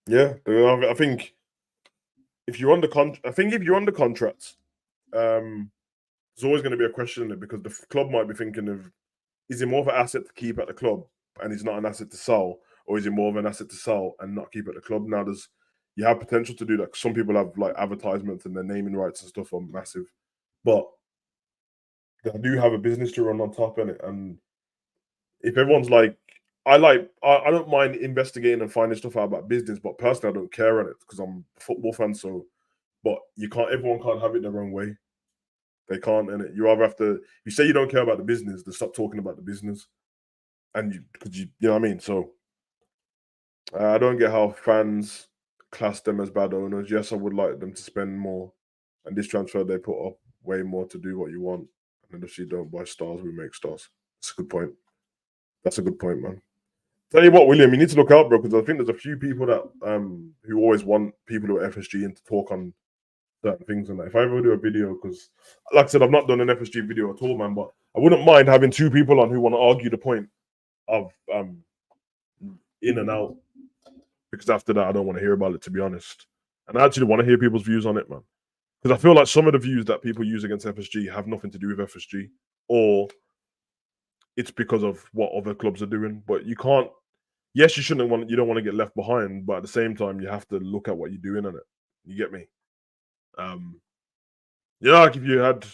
yeah, I think if you're under I think if you're under contract, there's always going to be a question in it because the club might be thinking of is he more of an asset to keep at the club and he's not an asset to sell, or is he more of an asset to sell and not keep at the club? Now you have potential to do that. Some people have like advertisements and their naming rights and stuff are massive, but they do have a business to run on top in it. And if everyone's like, I don't mind investigating and finding stuff out about business, but personally, I don't care on it because I'm a football fan. So, but everyone can't have it their own way. They can't, and you either have to. You say you don't care about the business, then stop talking about the business, and you know what I mean. So, I don't get how fans class them as bad owners. Yes, I would like them to spend more, and this transfer they put up way more to do what you want. And if you don't buy stars, we make stars. That's a good point. That's a good point, man. Tell you what, William, you need to look out, bro, because I think there's a few people that who always want people who are FSG in to talk on certain things and that. If I ever do a video, because like I said, I've not done an FSG video at all, man, but I wouldn't mind having 2 people on who want to argue the point of in and out. Because after that, I don't want to hear about it, to be honest. And I actually want to hear people's views on it, man. Because I feel like some of the views that people use against FSG have nothing to do with FSG, or it's because of what other clubs are doing. But you can't. Yes, you don't want to get left behind, but at the same time, you have to look at what you're doing on it. You get me? Um, like if you had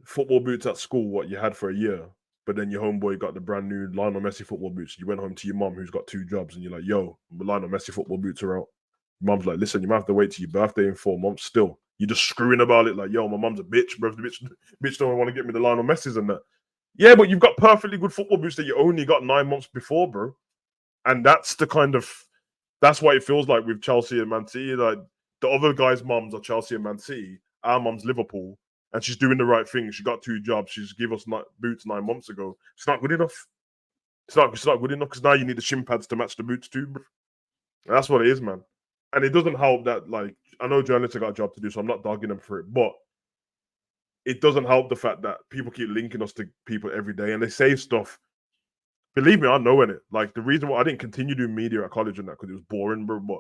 football boots at school, what you had for a year, but then your homeboy got the brand new Lionel Messi football boots. You went home to your mum who's got 2 jobs, and you're like, "Yo, Lionel Messi football boots are out." Mum's like, "Listen, you might have to wait till your birthday in 4 months." Still, you're just screwing about it, like, "Yo, my mum's a bitch, bro. The bitch don't want to get me the Lionel Messis and that." Yeah, but you've got perfectly good football boots that you only got 9 months before, bro. And that's what it feels like with Chelsea and Man City. Like the other guys' mums are Chelsea and Man City. Our mum's Liverpool, and she's doing the right thing. She got 2 jobs. She's give us boots 9 months ago. It's not good enough. It's not good enough because now you need the shin pads to match the boots too, bro. That's what it is, man. And it doesn't help that, like, I know journalists have got a job to do, so I'm not dogging them for it, but it doesn't help the fact that people keep linking us to people every day and they say stuff. Believe me, I know in it. Like, the reason why I didn't continue doing media at college and that because it was boring, bro. But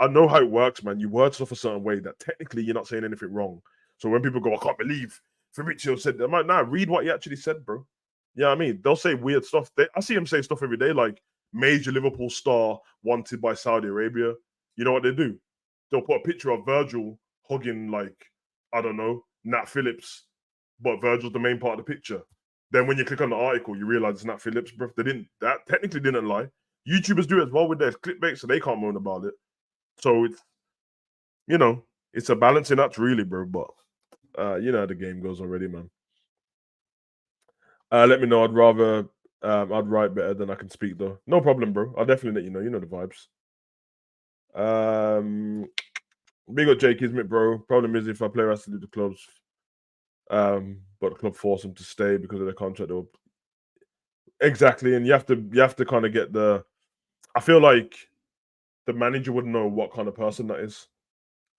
I know how it works, man. You word stuff a certain way that technically you're not saying anything wrong. So when people go, I can't believe Fabrizio said that, I'm like, nah, read what he actually said, bro. You know what I mean? They'll say weird stuff. I see him say stuff every day, like major Liverpool star wanted by Saudi Arabia. You know what they do? They'll put a picture of Virgil hugging, like, I don't know, Nat Phillips, but Virgil's the main part of the picture. Then when you click on the article, you realize it's Nat Phillips, bro. That technically didn't lie. YouTubers do it as well with their clickbait, so they can't moan about it. So it's, it's a balancing act, really, bro. But you know how the game goes already, man. Let me know. I'd write better than I can speak, though. No problem, bro. I'll definitely let you know. You know the vibes. Big up Jake Kismet, bro. Problem is, if a player has to leave the clubs, but the club force him to stay because of their contract, exactly. And you have to kind of get the. I feel like the manager would know what kind of person that is.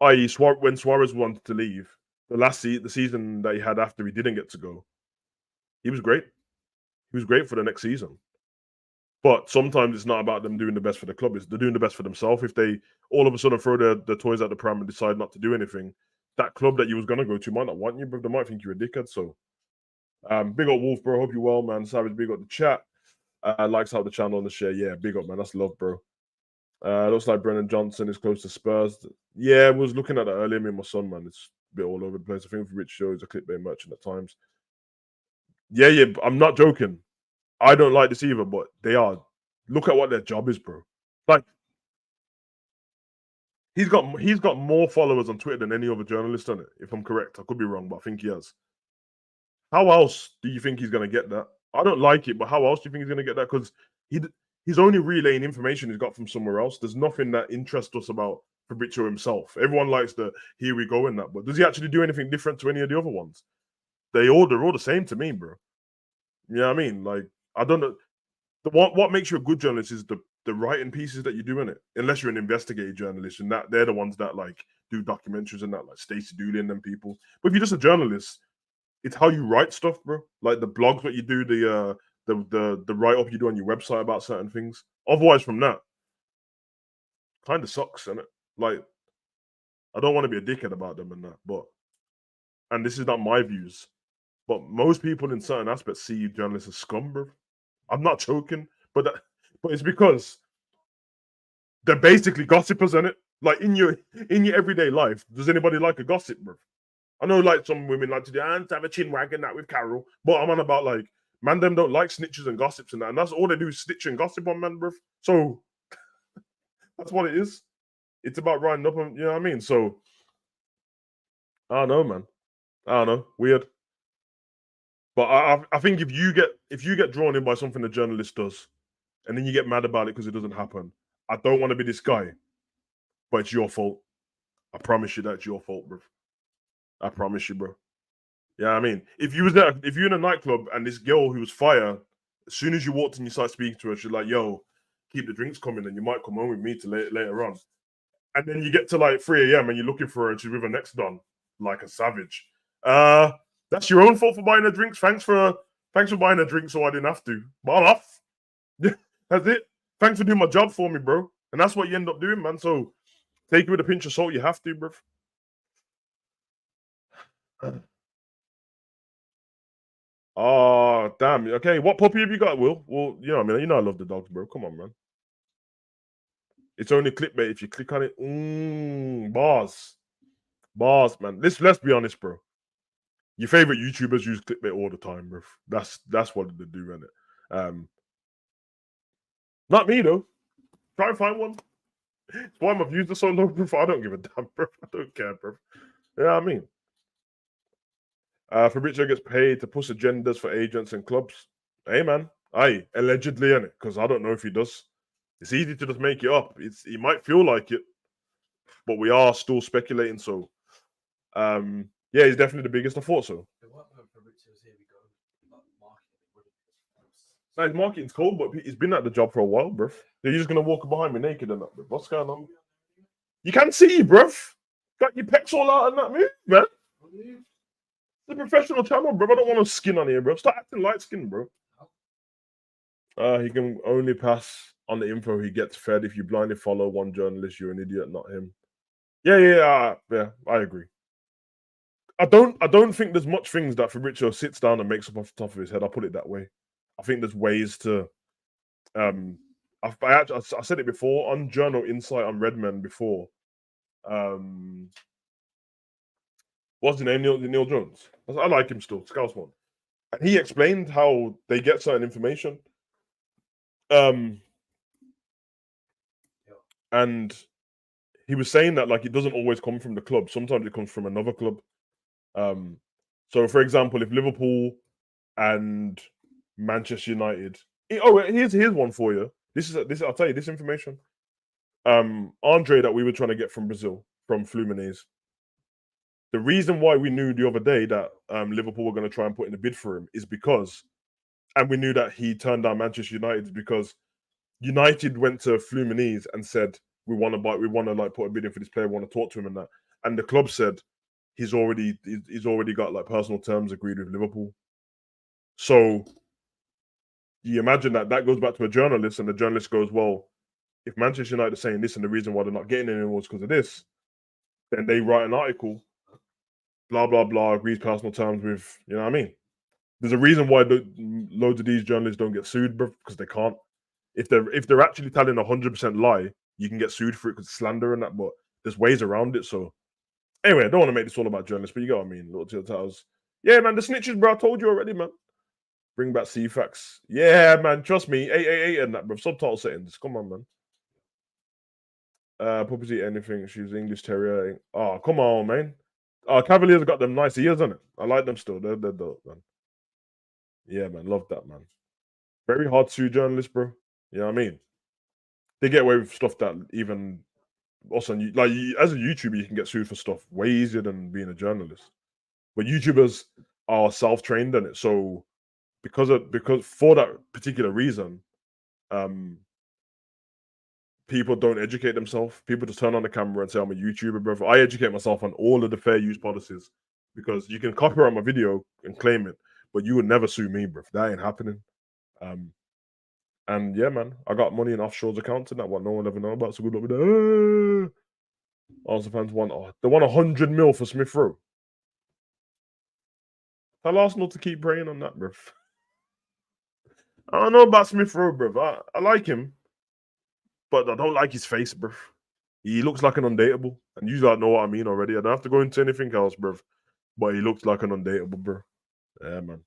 I.e., when Suarez wanted to leave, the season that he had after he didn't get to go, he was great. He was great for the next season. But sometimes it's not about them doing the best for the club. They're doing the best for themselves. If they all of a sudden throw their toys at the pram and decide not to do anything, that club that you was going to go to might not want you, but they might think you're a dickhead. So, big up Wolf, bro. Hope you well, man. Savage, big up the chat. Likes out the channel and the share. Yeah, big up, man. That's love, bro. Looks like Brennan Johnson is close to Spurs. Yeah, I was looking at that earlier. Me and my son, man. It's a bit all over the place. I think for Rich Show is a clickbait merchant at times. Yeah. I'm not joking. I don't like this either, but they are. Look at what their job is, bro. Like, he's got more followers on Twitter than any other journalist on it. If I'm correct, I could be wrong, but I think he has. How else do you think he's gonna get that? I don't like it, but how else do you think he's gonna get that? Because he's only relaying information he's got from somewhere else. There's nothing that interests us about Fabrizio himself. Everyone likes the here we go in that, but does he actually do anything different to any of the other ones? They're all the same to me, bro. You know what I mean? Like, I don't know. What makes you a good journalist is the writing pieces that you do in it. Unless you're an investigative journalist, and that they're the ones that like do documentaries and that, like Stacey Dooley and them people. But if you're just a journalist, it's how you write stuff, bro. Like the blogs that you do, the write up you do on your website about certain things. Otherwise, from that, kind of sucks, innit? Like, I don't want to be a dickhead about them and that, and this is not my views, but most people in certain aspects see journalists as scum, bro. I'm not joking, but it's because they're basically gossipers, innit? Like in your everyday life, does anybody like a gossip, bro? I know, like, some women like to do and have a chin wag and that with Carol, but I'm on about, like, man, them don't like snitches and gossips and that, and that's all they do is snitch and gossip on man, bro. So that's what it is. It's about riding up on, you know what I mean? So I don't know, man. I don't know. Weird. But I think if you get drawn in by something a journalist does, and then you get mad about it because it doesn't happen, I don't want to be this guy, but it's your fault. I promise you that's your fault, bro. I promise you, bro. Yeah, I mean, if you're in a nightclub and this girl who was fire, as soon as you walked in, you start speaking to her, she's like, "Yo, keep the drinks coming, and you might come home with me to later on." And then you get to like 3 a.m. and you're looking for her, and she's with her next don, like a savage. That's your own fault for buying her drinks. Thanks for buying her drinks, so I didn't have to. But I'm off. That's it. Thanks for doing my job for me, bro. And that's what you end up doing, man. So take it with a pinch of salt. You have to, bro. Oh, damn. Okay, what puppy have you got, Will? Well, I mean, I love the dogs, bro. Come on, man. It's only clickbait if you click on it. Bars, man. Let's be honest, bro. Your favorite YouTubers use clickbait all the time, bro. That's what they do, innit? Not me though. Try and find one. That's why my views are so low, bro. I don't give a damn, bro. I don't care, bro. You know what I mean? Fabrizio gets paid to push agendas for agents and clubs. Hey, man. Aye, allegedly, innit? Because I don't know if he does. It's easy to just make it up. He might feel like it, but we are still speculating. So, yeah, he's definitely the biggest. I thought so. Nah, his marketing's cold, but he's been at the job for a while, bruv. You're just gonna walk behind me naked and that, bruv. What's going on? You can see, bruv. Got your pecs all out in that move, man. It's a professional channel, bruv. I don't want no skin on here, bruv. Start acting light skin, bro. He can only pass on the info he gets fed. If you blindly follow one journalist, you're an idiot, not him. Yeah, I agree. I don't think there's much things that Fabrizio sits down and makes up off the top of his head. I'll put it that way. I think there's ways to I said it before on Journal Insight on Redman before. What's his name? Neil Jones. I like him still, Scousman. And he explained how they get certain information. And he was saying that like it doesn't always come from the club. Sometimes it comes from another club. So for example, if Liverpool and Manchester United. Here's one for you. This I'll tell you this information. Andre that we were trying to get from Brazil, from Fluminense. The reason why we knew the other day that Liverpool were going to try and put in a bid for him is because, and we knew that he turned down Manchester United because United went to Fluminense and said we want to like put a bid in for this player, we want to talk to him and that, and the club said he's already got like personal terms agreed with Liverpool. So you imagine that goes back to a journalist, and the journalist goes, well, if Manchester United are saying this and the reason why they're not getting anyone was because of this, then they write an article, blah, blah, blah, agrees personal terms with, you know what I mean? There's a reason why loads of these journalists don't get sued, bro, because they can't. If they're actually telling 100% lie, you can get sued for it because slander and that, but there's ways around it. So anyway, I don't want to make this all about journalists, but you get what I mean. Little titles. Yeah, man, the snitches, bro, I told you already, man. Bring back CFAX. Yeah, man, trust me. 888 and that, bro. Subtitle settings. Come on, man. Puppies eat anything. She's English Terrier. Oh, come on, man. Cavaliers got them nice ears, isn't it? I like them still. They're dope, man. Yeah, man. Love that, man. Very hard to sue journalists, bro. You know what I mean? They get away with stuff that even also, like, as a YouTuber, you can get sued for stuff way easier than being a journalist. But YouTubers are self-trained in it, so because for that particular reason, people don't educate themselves. People just turn on the camera and say, I'm a YouTuber, brother. I educate myself on all of the fair use policies because you can copyright my video and claim it, but you would never sue me, bro. That ain't happening. And yeah, man, I got money in offshore accounts and that what no one ever know about. So good luck with that. Arsenal fans they won 100 mil for Smith Rowe. Tell Arsenal to keep praying on that, bro. I don't know about Smith Rowe, bro. I like him, but I don't like his face, bro. He looks like an undateable, and you don't know what I mean already. I don't have to go into anything else, bro. But he looks like an undateable, bro. Yeah, man.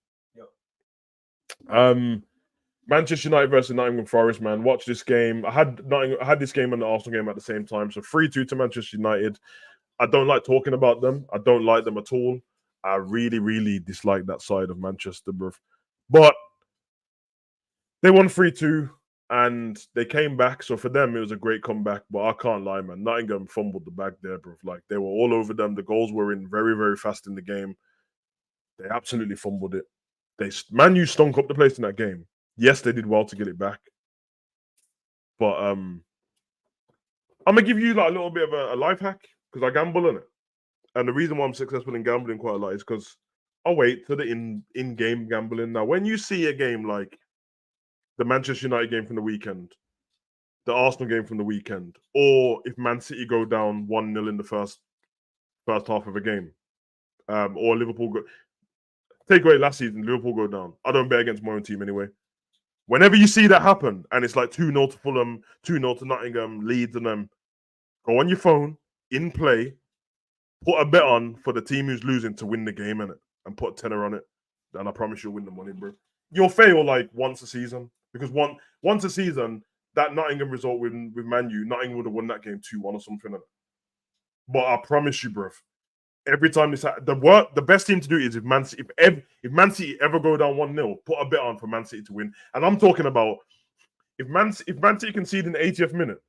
Yep. Manchester United versus Nottingham Forest, man. Watch this game. I had this game and the Arsenal game at the same time. So 3-2 to Manchester United. I don't like talking about them. I don't like them at all. I really, really dislike that side of Manchester, bro. But they won 3-2 and they came back. So for them, it was a great comeback. But I can't lie, man. Nottingham fumbled the bag there, bro. Like, they were all over them. The goals were in very, very fast in the game. They absolutely fumbled it. Man U stunk up the place in that game. Yes, they did well to get it back. But I'm gonna give you like a little bit of a life hack because I gamble on it. And the reason why I'm successful in gambling quite a lot is because I wait to the in-game gambling. Now, when you see a game like the Manchester United game from the weekend, the Arsenal game from the weekend, or if Man City go down 1-0 in the first half of a game, or Liverpool take away last season, Liverpool go down. I don't bet against my own team anyway. Whenever you see that happen, and it's like 2-0 to Fulham, 2-0 to Nottingham, Leeds, and them, go on your phone, in play, put a bet on for the team who's losing to win the game, innit? And put a tenner on it. And I promise you'll win the money, bro. You'll fail like once a season. Because once a season, that Nottingham result with Man U, Nottingham would have won that game 2-1 or something. Innit? But I promise you, bro, every time the best team to do is if Man City ever go down 1-0, put a bet on for Man City to win. And I'm talking about if Man City concede in the 80th minute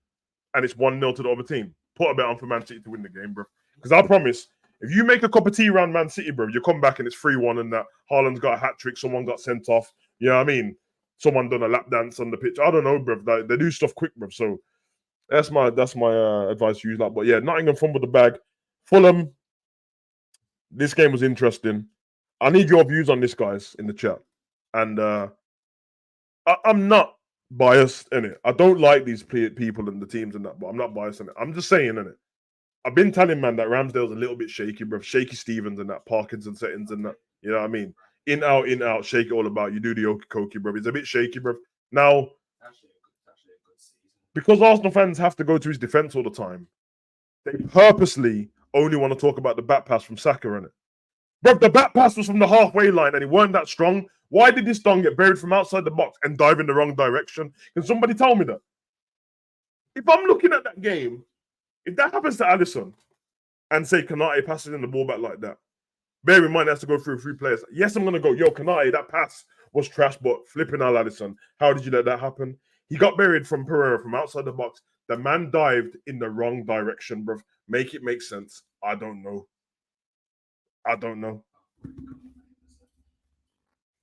and it's 1-0 to the other team, put a bet on for Man City to win the game, bro. Because I promise, if you make a cup of tea around Man City, bro, you come back and it's 3-1 and that Haaland's got a hat trick, someone got sent off. You know what I mean? someone done a lap dance on the pitch. I don't know, bruv. Like, they do stuff quick, bruv. So that's my advice to use that. But yeah, Nottingham fumbled the bag. Fulham, this game was interesting. I need your views on this, guys, in the chat. And I'm not biased in it. I don't like these people and the teams and that, but I'm not biased in it. I'm just saying in it. I've been telling man that Ramsdale's a little bit shaky, bro. Shaky Stevens and that Parkinson settings and that. You know what I mean? In, out, shake it all about. You do the okey-dokey, bro. It's a bit shaky, bro. Now, because Arsenal fans have to go to his defense all the time, they purposely only want to talk about the back pass from Saka, innit? Bro, the back pass was from the halfway line and he weren't that strong. Why did this done get buried from outside the box and dive in the wrong direction? Can somebody tell me that? If I'm looking at that game, if that happens to Alisson and say Kanate passes in the ball back like that, bear in mind, it has to go through 3 players. Yes, I'm going to go, yo, Kanate, that pass was trash, but flipping out Alisson, how did you let that happen? He got buried from Pereira from outside the box. The man dived in the wrong direction, bruv. Make it make sense. I don't know. And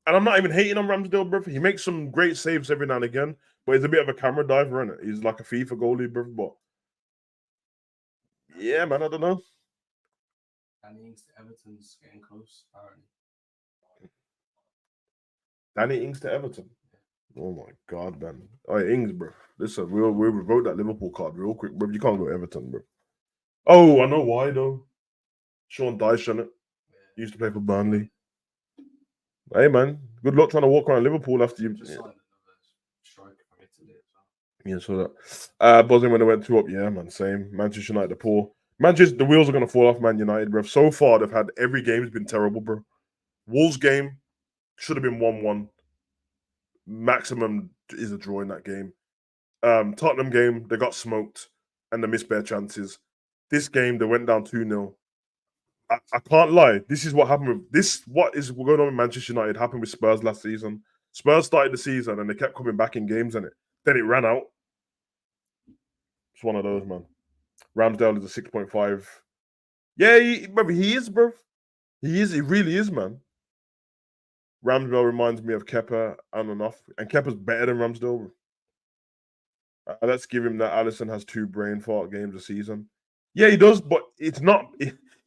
I'm not even hating on Ramsdale, bruv. He makes some great saves every now and again, but he's a bit of a camera diver, isn't it? He's like a FIFA goalie, bruv. But yeah, man, I don't know. Danny Ings to Everton's getting close, apparently. Danny Ings to Everton. Oh my god, man. All right, Ings, bro. Listen, we'll revoke that Liverpool card real quick, bro. You can't go Everton, bro. Oh, I know why though. Sean Dyche, on it. He used to play for Burnley. Hey man, good luck trying to walk around Liverpool after you. Yeah, so that. Buzzing when they went 2 up. Yeah, man, same. Manchester United, the poor. Manchester, the wheels are gonna fall off Man United, bro. So far, they've had every game's been terrible, bro. Wolves game should have been 1-1. Maximum is a draw in that game. Tottenham game, they got smoked and they missed bare chances. This game, they went down 2-0. I can't lie. This is what happened with this. What is going on with Manchester United happened with Spurs last season. Spurs started the season and they kept coming back in games and then it ran out. It's one of those, man. Ramsdale is a 6.5. Yeah, he is, bro. He is. He really is, man. Ramsdale reminds me of Kepa and enough, and Kepa's better than Ramsdale. Let's give him that. Alisson has 2 brain fart games a season. Yeah, he does, but it's not.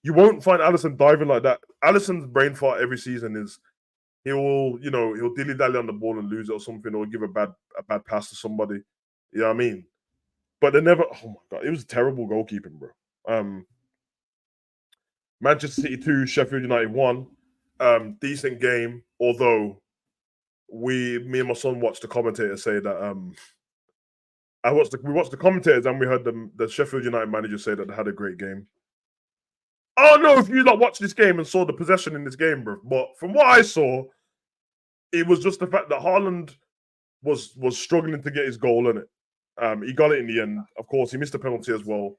You won't find Alisson diving like that. Alisson's brain fart every season is he'll dilly-dally on the ball and lose it or something, or give a bad pass to somebody. You know what I mean? But they never. Oh my god, it was terrible goalkeeping, bro. Manchester City 2, Sheffield United 1. Decent game, although me and my son watched the commentator say that we watched the commentators and we heard the Sheffield United manager say that they had a great game. I don't know if you not watched this game and saw the possession in this game, bro. But from what I saw, it was just the fact that Haaland was struggling to get his goal in it. He got it in the end. Of course, he missed a penalty as well.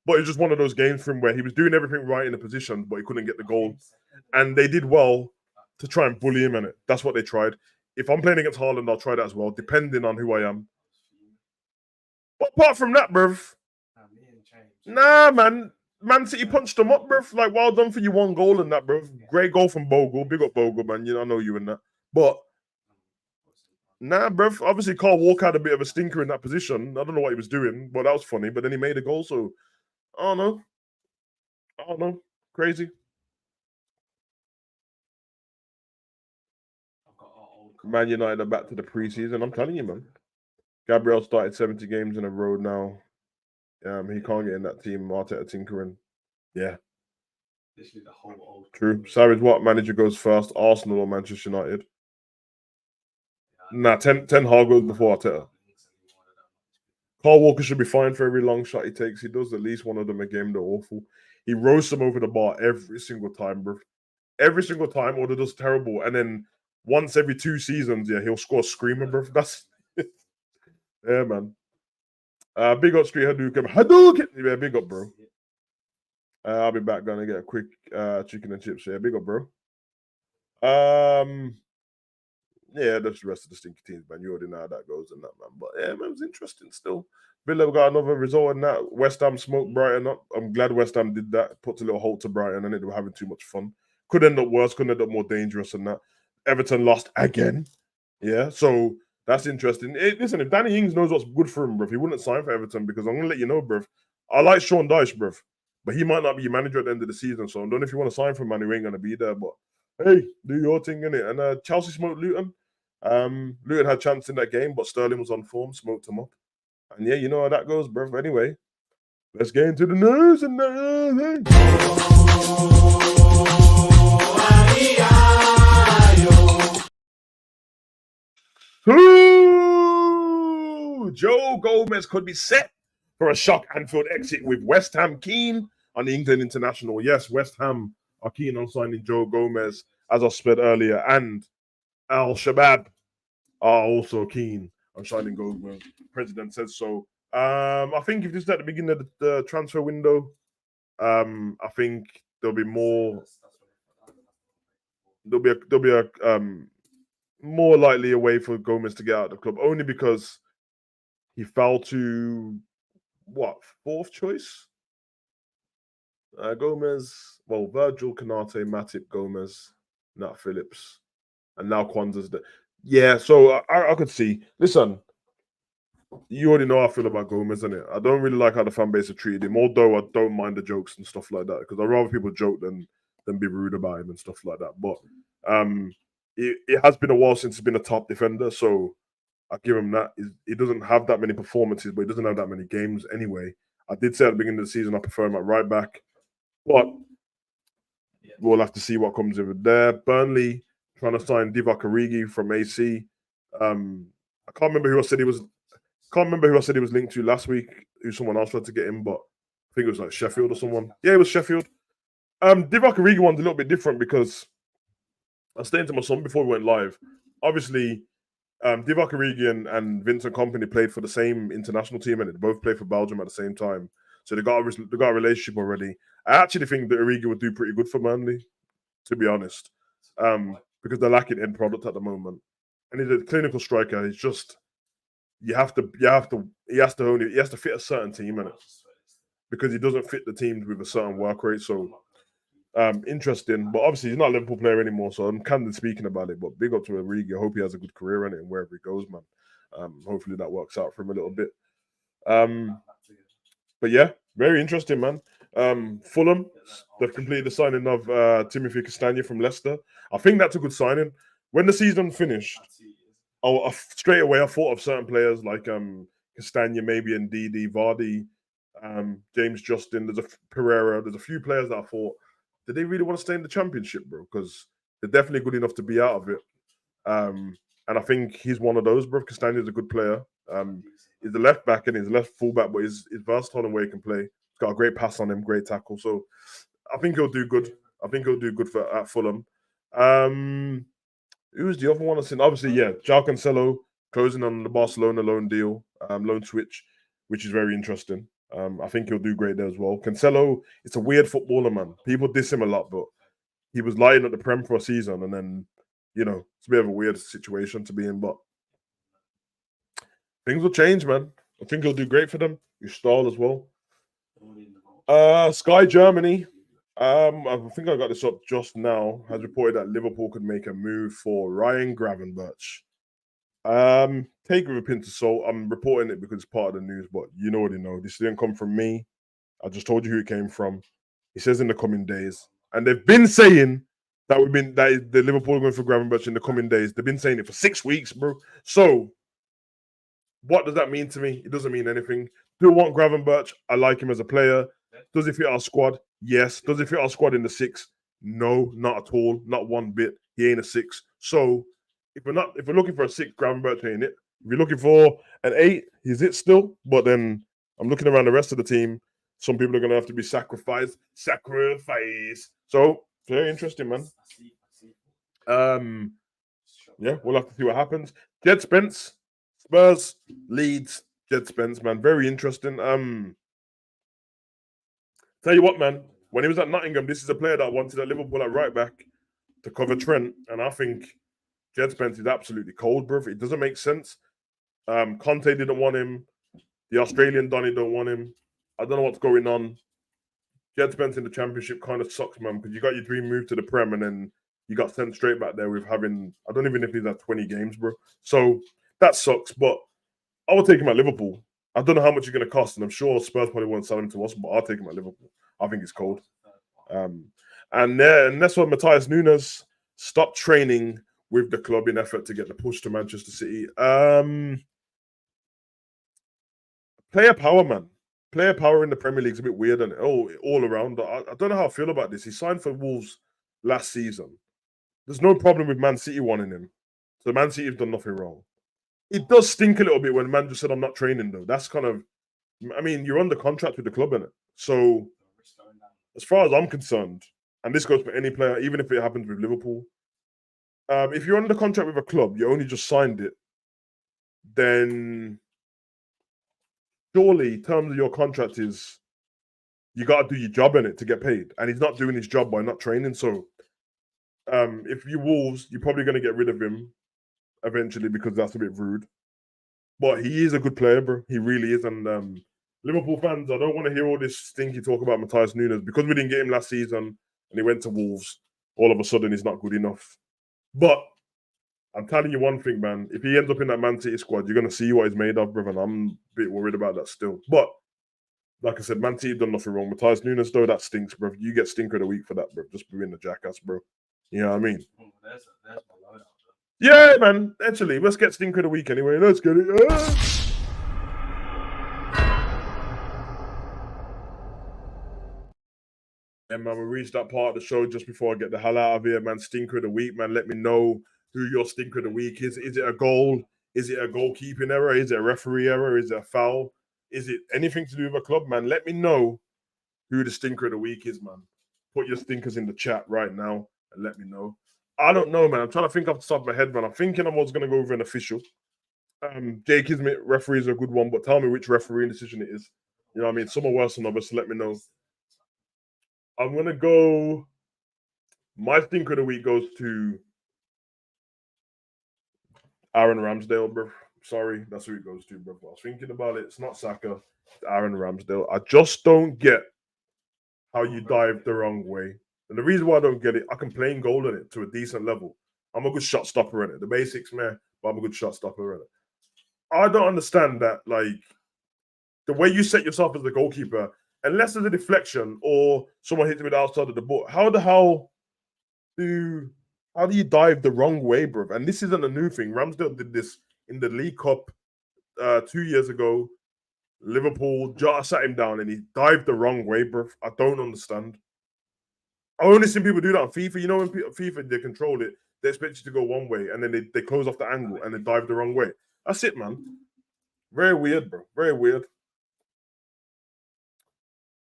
But it was just one of those games for him where he was doing everything right in the position, but he couldn't get the goal. And they did well to try and bully him in it. That's what they tried. If I'm playing against Haaland, I'll try that as well, depending on who I am. But apart from that, bruv, nah, man. Man City punched them up, bruv. Like, well done for you 1 goal and that, bruv. Great goal from Bogle. Big up Bogle, man. You know, I know you in that. But, nah, bruv. Obviously, Carl Walker had a bit of a stinker in that position. I don't know what he was doing, but that was funny. But then he made a goal, so I don't know. Crazy. Man United are back to the preseason. I'm telling you, man. Gabriel started 70 games in a row now. He can't get in that team. Arteta tinkering. Yeah. Literally the whole old. True. Savage, what manager goes first? Arsenal or Manchester United? Nah, Ten Hag goes before Arteta. Carl Walker should be fine for every long shot he takes. He does at least one of them a game. They're awful. He roasts them over the bar every single time, bro. Every single time, or they does terrible. And then once every 2 seasons, yeah, he'll score a screamer, bro. That's yeah, man. Big up Street Hadouken. Yeah, big up, bro. I'll be back. Gonna get a quick chicken and chips. Yeah, big up, bro. Yeah, that's the rest of the stinky teams, man. You already know how that goes and that, man. But yeah, man, it was interesting still. Villa got another result in that. West Ham smoked Brighton up. I'm glad West Ham did that. Puts a little halt to Brighton, and they were having too much fun. Could end up worse. Could end up more dangerous than that. Everton lost again. Yeah, so That's interesting. Listen, if Danny Ings knows what's good for him, bro, he wouldn't sign for Everton because I'm gonna let you know, bro. I like Sean Dyche, bro, but he might not be your manager at the end of the season. So I don't know if you want to sign for him, man. Who ain't gonna be there. But hey, do your thing, innit? And Chelsea smoked Luton. Luton had chance in that game, but Sterling was on form, smoked him up. And yeah, you know how that goes, bro. Anyway, let's get into the news and Joe Gomez could be set for a shock Anfield exit with West Ham keen on the England international. Yes, West Ham are keen on signing Joe Gomez, as I said earlier, and Al Shabab are also keen on signing Gomez. President says so. I think if this is at the beginning of the transfer window, I think there'll be more. There'll be a more likely a way for Gomez to get out of the club, only because he fell to what, fourth choice? Gomez, well, Virgil, Canate, Matip, Gomez, Nat Phillips, and now Kwanzaa's there. Yeah, so I could see. Listen, you already know how I feel about Gomez, innit? I don't really like how the fan base have treated him, although I don't mind the jokes and stuff like that, because I'd rather people joke than be rude about him and stuff like that. But it has been a while since he's been a top defender, so I give him that. He doesn't have that many performances, but he doesn't have that many games anyway. I did say at the beginning of the season I prefer him at right back, but we'll have to see what comes of it there. Burnley trying to sign Divock Origi from AC. I can't remember who I said he was. Can't remember who I said he was linked to last week. Who someone else tried to get him, but I think it was like Sheffield or someone. Yeah, it was Sheffield. Divock Origi one's a little bit different because I was saying to my son before we went live. Obviously, Divock Origi and Vincent Kompany played for the same international team, and they both played for Belgium at the same time. So they got a relationship already. I actually think that Origi would do pretty good for Burnley, to be honest, because they're lacking end product at the moment. And he's a clinical striker. He's just he has to fit a certain team in it because he doesn't fit the teams with a certain work rate. So interesting, but obviously he's not a Liverpool player anymore, so I'm kind of speaking about it. But big up to Origi. I hope he has a good career in it and wherever he goes, man. Hopefully that works out for him a little bit. But yeah, very interesting, man. Fulham, they've completed the signing of Timothy Castagne from Leicester. I think that's a good signing. When the season finished, straight away I thought of certain players like Castagne, maybe Ndidi, Vardy, James Justin. There's a Pereira. There's a few players that I thought, did they really want to stay in the Championship, bro? Because they're definitely good enough to be out of it. And I think he's one of those, bro. Castagne is a good player. He's the left back and he's left fullback, but he's versatile in where he can play. He's got a great pass on him, great tackle. So I think he'll do good. I think he'll do good at Fulham. Who's the other one I've seen? Obviously, yeah, João Cancelo closing on the Barcelona loan deal, loan switch, which is very interesting. I think he'll do great there as well. Cancelo, it's a weird footballer, man. People diss him a lot, but he was lying at the Prem for a season, and then, it's a bit of a weird situation to be in, but things will change, man. I think he'll do great for them. You stall as well. Sky Germany. I think I got this up just now. Has reported that Liverpool could make a move for Ryan Gravenberch. Take it with a pinch of salt. I'm reporting it because it's part of the news, but you already know. This didn't come from me. I just told you who it came from. He says in the coming days, and they've been saying that the Liverpool are going for Gravenberch in the coming days. They've been saying it for 6 weeks, bro. So what does that mean to me? It doesn't mean anything. Do I want Gravenberch? I like him as a player. Does he fit our squad? Yes. Does he fit our squad in the 6? No, not at all. Not one bit. He ain't a 6. So if we're looking for a 6, Gravenberch ain't it. If you're looking for an 8, he's it still. But then I'm looking around the rest of the team. Some people are going to have to be sacrificed. So very interesting, man. Yeah, we'll have to see what happens. Jed Spence, Spurs, Leeds, Jed Spence, man. Very interesting. Tell you what, man. When he was at Nottingham, this is a player that wanted at Liverpool at right back to cover Trent, and I think Jed Spence is absolutely cold, bro. It doesn't make sense. Conte didn't want him. The Australian Donny don't want him. I don't know what's going on. Jed Spence in the Championship kind of sucks, man, because you got your dream move to the Prem, and then you got sent straight back there with having, I don't even know if he's had 20 games, bro. So That sucks, but I would take him at Liverpool. I don't know how much he's going to cost, and I'm sure Spurs probably won't sell him to us, but I'll take him at Liverpool. I think he's cold. And that's what Matthias Nunez stopped training with the club in effort to get the push to Manchester City. Player power, man. Player power in the Premier League is a bit weird and all around. I don't know how I feel about this. He signed for Wolves last season. There's no problem with Man City wanting him. So Man City have done nothing wrong. It does stink a little bit when man just said, I'm not training, though. That's kind of, I mean, you're under contract with the club, innit? So as far as I'm concerned, and this goes for any player, even if it happens with Liverpool, if you're under contract with a club, you only just signed it, then surely terms of your contract is you got to do your job in it to get paid. And he's not doing his job by not training. So if you Wolves, you're probably going to get rid of him eventually because that's a bit rude. But he is a good player, bro. He really is. And Liverpool fans, I don't want to hear all this stinky talk about Matthias Nunez because we didn't get him last season and he went to Wolves. All of a sudden, he's not good enough. But I'm telling you one thing, man. If he ends up in that Man City squad, you're going to see what he's made of, bro. And I'm a bit worried about that still. But like I said, Man City done nothing wrong. Matthias Nunez, though, that stinks, bro. You get stinker of the week for that, bro. Just being a jackass, bro. You know what I mean? There's my loadout. Yeah, man. Actually, let's get stinker of the week anyway. Let's get it. And man, we reached that part of the show just before I get the hell out of here, man. Stinker of the week, man. Let me know who your stinker of the week is. Is it a goal? Is it a goalkeeping error? Is it a referee error? Is it a foul? Is it anything to do with a club, man? Let me know who the stinker of the week is, man. Put your stinkers in the chat right now and let me know. I don't know, man. I'm trying to think off the top of my head, man. I'm thinking I was going to go with an official. Jay Kismet, referee is a good one, but tell me which referee decision it is. You know what I mean? Some are worse than others, so let me know. I'm going to go. My stinker of the week goes to Aaron Ramsdale, bro. Sorry, that's who it goes to, bro. I was thinking about it. It's not Saka. It's Aaron Ramsdale. I just don't get how you dive the wrong way. And the reason why I don't get it, I can play in goal in it to a decent level. I'm a good shot stopper in it. The basics, man, but I'm a good shot stopper in it. I don't understand that, like, the way you set yourself as the goalkeeper, unless there's a deflection or someone hits it with the outside of the ball, how the hell do you dive the wrong way, bro? And this isn't a new thing. Ramsdale did this in the League Cup 2 years ago. Liverpool, Jota sat him down and he dived the wrong way, bro. I don't understand. I've only seen people do that on FIFA. You know, when FIFA, they control it, they expect you to go one way and then they close off the angle and they dive the wrong way. That's it, man. Very weird, bro. Very weird.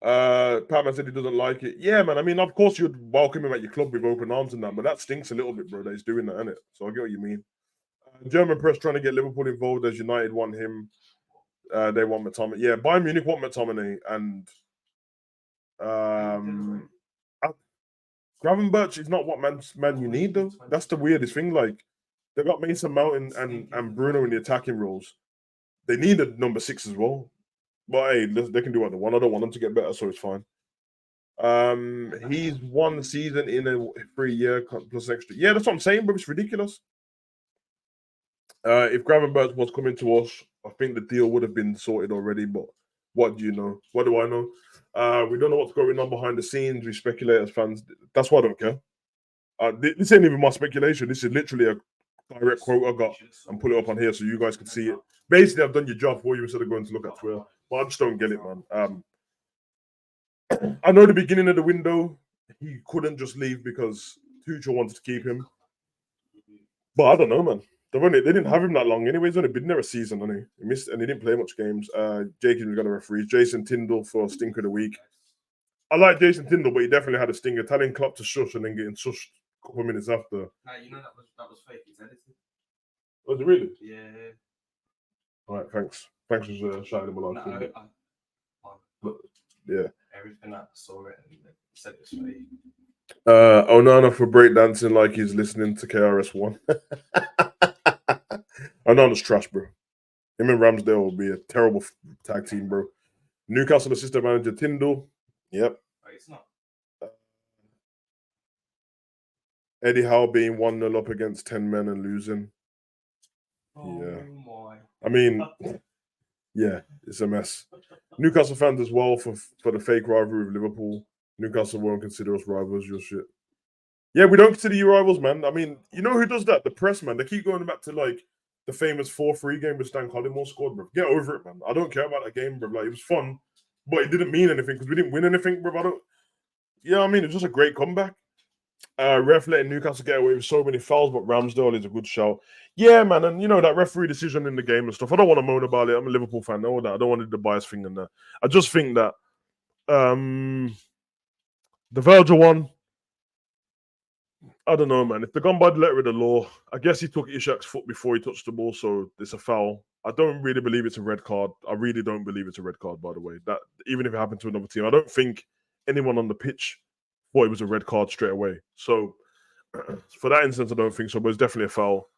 Patman said he doesn't like it. Yeah, man. I mean, of course you'd welcome him at your club with open arms and that, but that stinks a little bit, bro, that he's doing that, innit? So I get what you mean. German press trying to get Liverpool involved as United want him. They want McTominay. Yeah, Bayern Munich want McTominay and Gravenberch is not what man you need, though. That's the weirdest thing. Like, they got Mason Mount and Bruno in the attacking roles. They need a number 6 as well. But hey, they can do what they want. I don't want them to get better, so it's fine. He's 1 season in a 3-year plus extra. Yeah, that's what I'm saying, but it's ridiculous. If Gravenberch was coming to us, I think the deal would have been sorted already. But what do you know? What do I know? We don't know what's going on behind the scenes. We speculate as fans. That's why I don't care. This ain't even my speculation. This is literally a direct quote I got and put it up on here so you guys can see it. Basically, I've done your job for you instead of going to look at Twitter. But I just don't get it, man. I know the beginning of the window, he couldn't just leave because Tuchel wanted to keep him. But I don't know, man. They didn't have him that long anyway. He's only been there a season, hasn't he? He missed and he didn't play much games. Jake was going to referee. Jason Tyndall for Stinker of the Week. I like Jason Tyndall, but he definitely had a stinger. Telling Klopp to shush and then getting shushed a couple of minutes after. Nah, you know that was fake. It's edited. Was it really? Yeah. All right, thanks. Thanks for shining him along. Yeah. Everything I saw it and said it's fake. Onana for breakdancing like he's listening to KRS-One. Onana's trash, bro. Him and Ramsdale will be a terrible tag team, bro. Newcastle assistant manager Tyndall. Yep. It's not. Eddie Howe being 1-0 up against 10 men and losing. Yeah. My. I mean, yeah, it's a mess. Newcastle fans as well for the fake rivalry with Liverpool. Newcastle won't consider us rivals. Your shit. Yeah, we don't consider you rivals, man. I mean, you know who does that? The press, man. They keep going back to like the famous 4-3 game with Stan Collymore scored, bro. Get over it, man. I don't care about that game, bro. Like, it was fun, but it didn't mean anything because we didn't win anything, bro. I don't. Yeah, I mean, it's just a great comeback. Ref letting Newcastle get away with so many fouls, but Ramsdale is a good shout. Yeah, man, and you know that referee decision in the game and stuff. I don't want to moan about it. I'm a Liverpool fan. Know that. I don't want the bias thing in there. I just think that the Virgil one. I don't know, man. If they're gone by the letter of the law, I guess he took Usyk's foot before he touched the ball, so it's a foul. I don't really believe it's a red card. I really don't believe it's a red card, by the way. That even if it happened to another team, I don't think anyone on the pitch thought it was a red card straight away. So for that instance, I don't think so, but it's definitely a foul.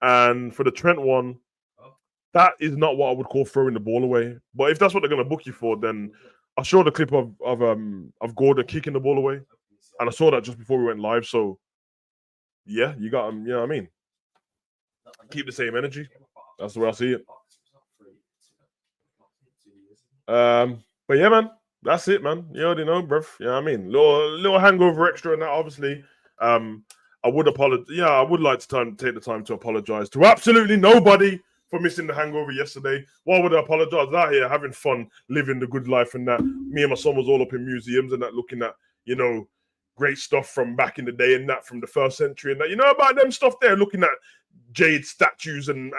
And for the Trent one, that is not what I would call throwing the ball away. But if that's what they're going to book you for, then I saw the clip of Gordon kicking the ball away, and I saw that just before we went live. So yeah, you got him. You know what I mean? Keep the same energy. That's the way I see it. But yeah, man, that's it, man. You already know, bruv. You know what I mean? Little hangover extra and that, obviously. I would apologize. Yeah, I would like to take the time to apologize to absolutely nobody for missing the hangover yesterday. Why would I apologize? Out here having fun, living the good life and that. Me and my son was all up in museums and that, looking at, you know, great stuff from back in the day and that, from the 1st century and that. You know about them stuff there, looking at jade statues and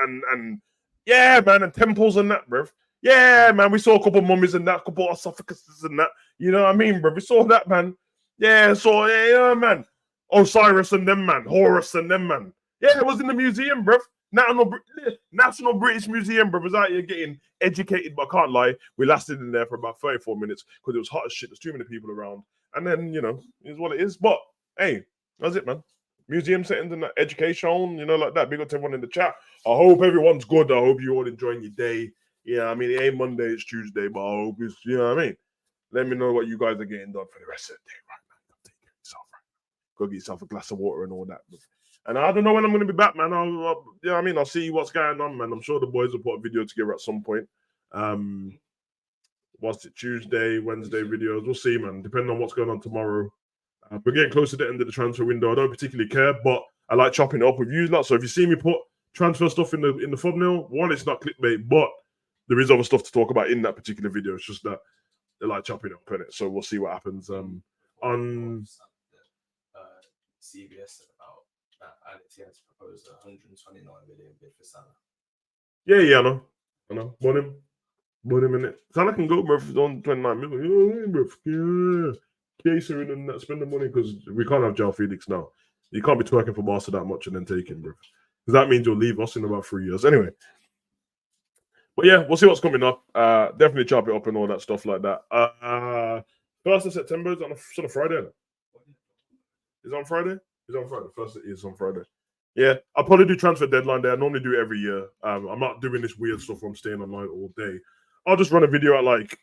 yeah, man, and temples and that, bruv. Yeah, man, we saw a couple of mummies and that, a couple of sarcophaguses and that. You know what I mean, bruv? We saw that, man. Yeah, yeah, man. Osiris and them, man. Horus and them, man. Yeah, it was in the museum, bruv. National British Museum, bruv. Was out here getting educated, but I can't lie. We lasted in there for about 34 minutes because it was hot as shit. There's too many people around. And then, you know, it's what it is. But, hey, that's it, man. Museum settings and that, education, you know, like that. Big up to everyone in the chat. I hope everyone's good. I hope you're all enjoying your day. Yeah, I mean, it ain't Monday, it's Tuesday, but I hope it's, you know what I mean? Let me know what you guys are getting done for the rest of the day right now. Take care of yourself, right? Go get yourself a glass of water and all that. And I don't know when I'm going to be back, man. You know what I mean? I'll see what's going on, man. I'm sure the boys will put a video together at some point. What's it, Tuesday, Wednesday videos? We'll see, man. Depending on what's going on tomorrow. We're getting close to the end of the transfer window. I don't particularly care, but I like chopping it up with you lot. So if you see me put transfer stuff in the thumbnail, one, it's not clickbait, but there is other stuff to talk about in that particular video. It's just that they like chopping up in it. So we'll see what happens. On CBS about that Alex has proposed a 129 million bid for Salah. Yeah, I know. Bought him in it. Salah can go, bro, on 29 million. Yeah. Casering and that, spend the money, because we can't have João Felix now. You can't be twerking for Barca that much and then take him, bro. Because that means you'll leave us in about 3 years. Anyway. But yeah, we'll see what's coming up. Definitely chop it up and all that stuff like that. 1st of September is on a Friday. Is it on Friday? It's on Friday. First it is on Friday. Yeah, I'll probably do transfer deadline day. I normally do it every year. I'm not doing this weird stuff where I'm staying online all day. I'll just run a video at like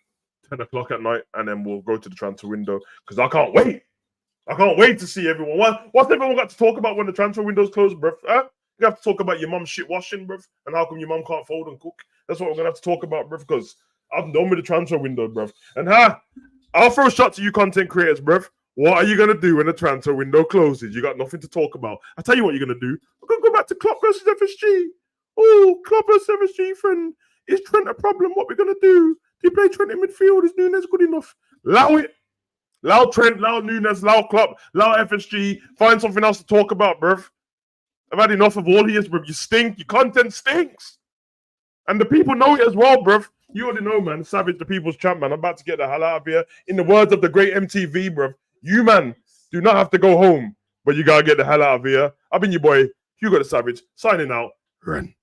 10 o'clock at night and then we'll go to the transfer window because I can't wait. I can't wait to see everyone. What's everyone got to talk about when the transfer window's closed, bruv? Huh? You have to talk about your mum's shit washing, bruv, and how come your mum can't fold and cook. That's what we're going to have to talk about, bruv, because I'm done with the transfer window, bruv. And I'll throw a shot to you content creators, bruv. What are you going to do when the transfer window closes? You got nothing to talk about. I tell you what you're going to do. We're going to go back to Klopp versus FSG. Oh, Klopp versus FSG, friend. Is Trent a problem? What we're going to do? Do you play Trent in midfield? Is Nunez good enough? Allow it. Allow Trent, allow Nunez, allow Klopp, allow FSG. Find something else to talk about, bruv. I've had enough of all of this, bruv. You stink. Your content stinks. And the people know it as well, bruv. You already know, man. Savage, the people's champ, man. I'm about to get the hell out of here. In the words of the great MTV, bruv. You, man, do not have to go home, but you got to get the hell out of here. I've been your boy, Hugo the Savage, signing out. Run.